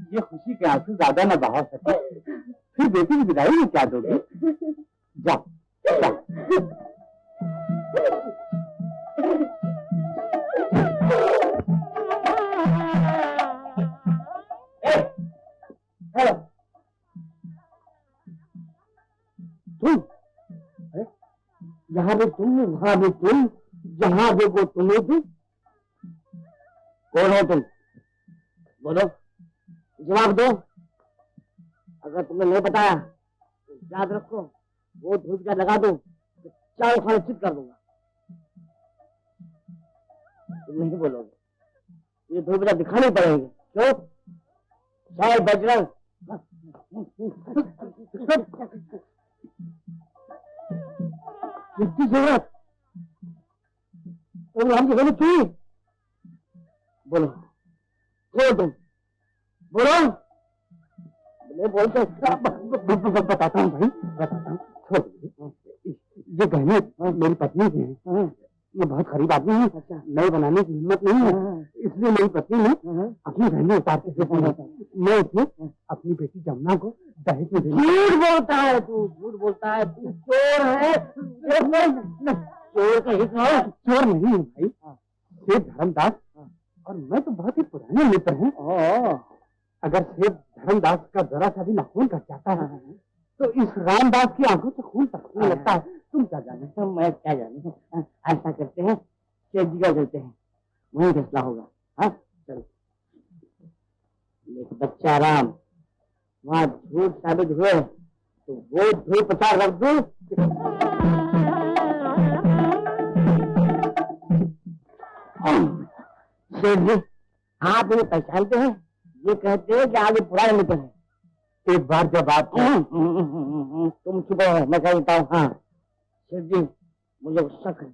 ये खुशी के आंसू ज्यादा न बहा सके, फिर बेटी की विदाई में क्या दोगे? जा जा। तुम यहाँ भी तुम, वहाँ भी तुम, जहाँ देखो तुम्हें भी। कौन हो तुम? बोलो, जवाब दो। अगर तुमने नहीं बताया तो याद रखो, वो धूप का लगा दो तो चारों खाने चित कर दूंगा। तुम नहीं बोलोगे, ये धूप दिखाने पड़ेंगे। क्यों? जय बजरंग। कितनी जरूरत? तुम हम जगह चुई। बोलो तुम बोलो। मैं बोलते बताता हूँ भाई, बताता हूँ। छोड़ ये गहने मेरी पत्नी के हैं, ये बहुत गरीब आदमी है। अच्छा। नए बनाने की हिम्मत नहीं है, इसलिए मेरी पत्नी ने अपनी गहने उतार के देती है। मैं इसमें अपनी बेटी जमुना को दहेज में देती। झूठ बोलता है तू, झूठ बोलता है तू, चोर है। चोर कहीं का? चोर नहीं है भाई, सेठ धर्मदास और मैं तो बहुत ही पुराने मित्र हैं। अगर सेठ धर्मदास का जरा सा भी नाखून कट जाता है तो इस रामदास की आंखों से खून टपकने लगता है। तुम क्या जाने? तो मैं क्या जाने। ऐसा करते हैं, सेठ जी का चलते हैं, वही फैसला होगा। हाँ चलो। एक बच्चा राम वहाँ झूठ साबित हुए तो वो धूप प्रचार रख दू। सेठ जी, आप इन्हें पहचानते हैं? ये कहते हैं कि आगे पुराने मित्र हैं। एक बार जब आप तुम चुप हो, मैं कहता हूँ। हाँ सेठ जी, मुझे शक है।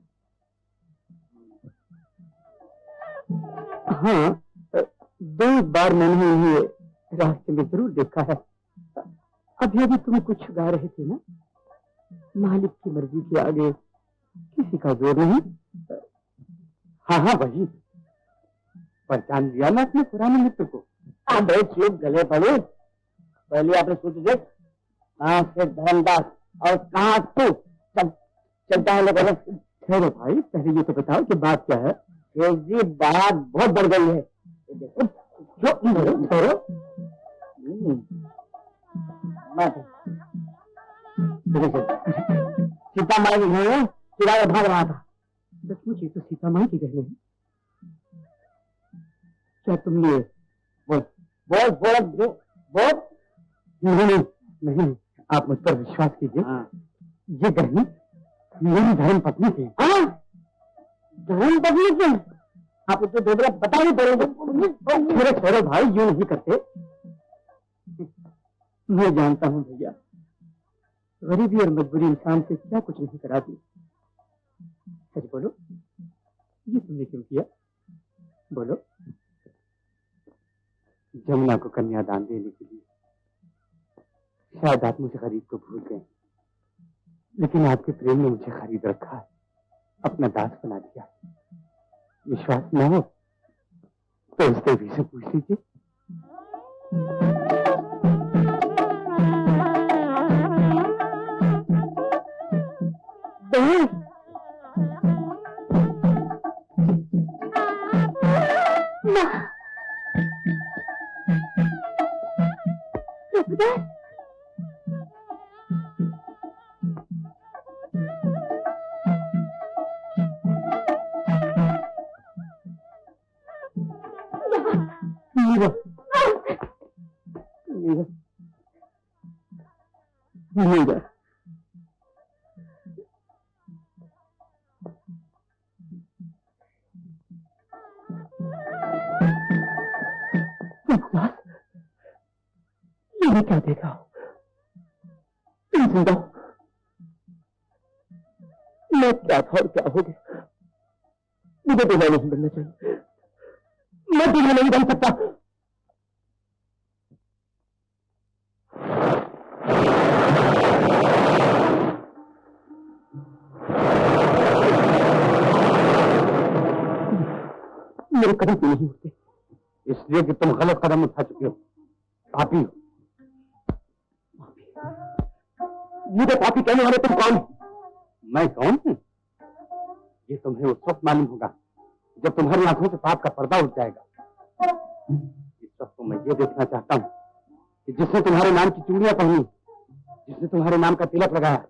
हाँ, दो बार मैंने इन्हें रास्ते में जरूर देखा है। अभी अभी तुम कुछ गा रहे थे ना, मालिक की मर्जी के आगे किसी का जोर नहीं। हाँ हाँ वही। पहचान लिया ना अपने पुराने मित्र को? अबे चुप, गले पड़े। पहले आपने सोच देख, कहाँ से धर्मदास और कहाँ तू चलता है। ठहरो भाई, पहले ये तो बताओ कि बात क्या है। शेख जी, बात बहुत बढ़ गई है। देखो ठहरो। सीता माई घर में चिराग भाग रहा था। सचमुच ये तो सीता माई की गहने हैं। क्या तुम ये बहुत नहीं, आप मुझ पर विश्वास कीजिए। ये गहने मेरी धर्म पत्नी थी। धर्म पत्नी क्यों? आप उसे दो बता ही पड़ेगा। छोड़ो भाई, यूं नहीं करते। मैं जानता हूँ भैया, गरीबी और मजबूरी इंसान से क्या कुछ नहीं कराती। सच बोलो, ये तुमने क्यों किया? बोलो। जमुना को कन्यादान देने के लिए। शायद आप मुझे गरीब को भूल गए, लेकिन आपके प्रेम ने मुझे खरीद रखा है, अपना दास बना दिया। विश्वास न हो तो उस देवी से पूछ लीजिए। मीरा, ये क्या देखा? जिंदा मैं क्या था और क्या हो गया? मुझे दुल्हा नहीं बनना चाहिए, मैं दुल्हा नहीं बन सकता। मेरे कदम क्यों नहीं होते? इसलिए कि तुम गलत कदम उठा चुके हो, पापी हो। मुझे पापी कहने वाले तुम कौन? मैं कौन हूं? ये तुम्हें उस वक्त मालूम होगा जब तुम्हारी आंखों से पाप का पर्दा उठ जाएगा। इस वक्त तो मैं ये देखना चाहता हूं कि जिसने तुम्हारे नाम की चूड़ियां पहनी, जिसने तुम्हारे नाम का तिलक लगाया,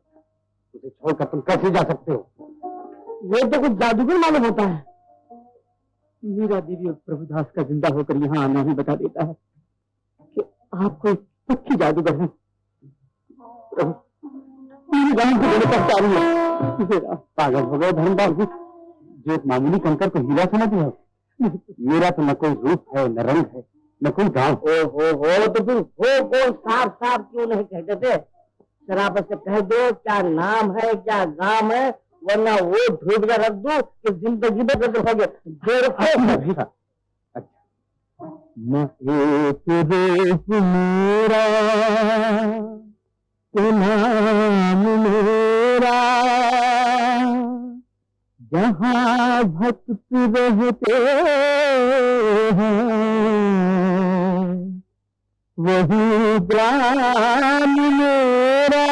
उसे छोड़कर तुम कैसे जा सकते हो? ये तो कुछ जादूगर मालूम होता है। मीरा देवी और प्रभुदास का जिंदा होकर यहाँ आना ही बता देता है कि आप कोई पक्की जादूगर हैं। प्रभु, मेरी जान को मेरे पास चालू है। पागल हो गए धर्मदास जी, जो एक मामूली कंकर को हीरा समझ दिया। मेरा तो न कोई रूप है, न रंग है, न कोई गांव। हो तो फिर हो कौन साफ साफ क्यों नहीं कहते थे? शराबत से कह दो क्या नाम है, क्या गांव है, वरना वो ढूंढ कर रख दो कि जिंदगी में बदल हो गया। अच्छा, मैं एक रूप मेरा, नाम मेरा, जहाँ भक्त रहते हैं वही ग्राम मेरा।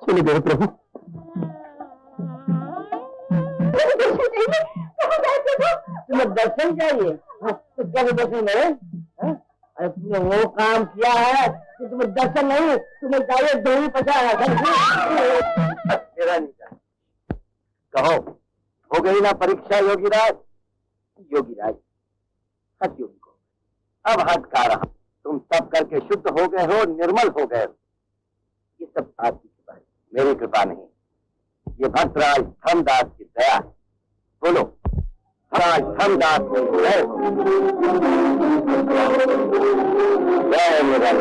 चले गए प्रभु। तुम्हें दर्शन चाहिए? तो क्या दर्शन है? अरे तुमने वो काम किया है कि तुम्हें दर्शन नहीं, तुम्हें चाहिए दही पचाया। मेरा नहीं चाहिए। कहो, हो गई ना परीक्षा योगीराज? योगीराज हट योगी को, अब हट का रहा। तुम सब करके शुद्ध हो गए हो, निर्मल हो गए। ये सब आपकी कृपा है, मेरी कृपा नहीं। ये भक्तराज धर्मदास की दया है। बोलो, राज धर्मदास को जय हो। जय मेरा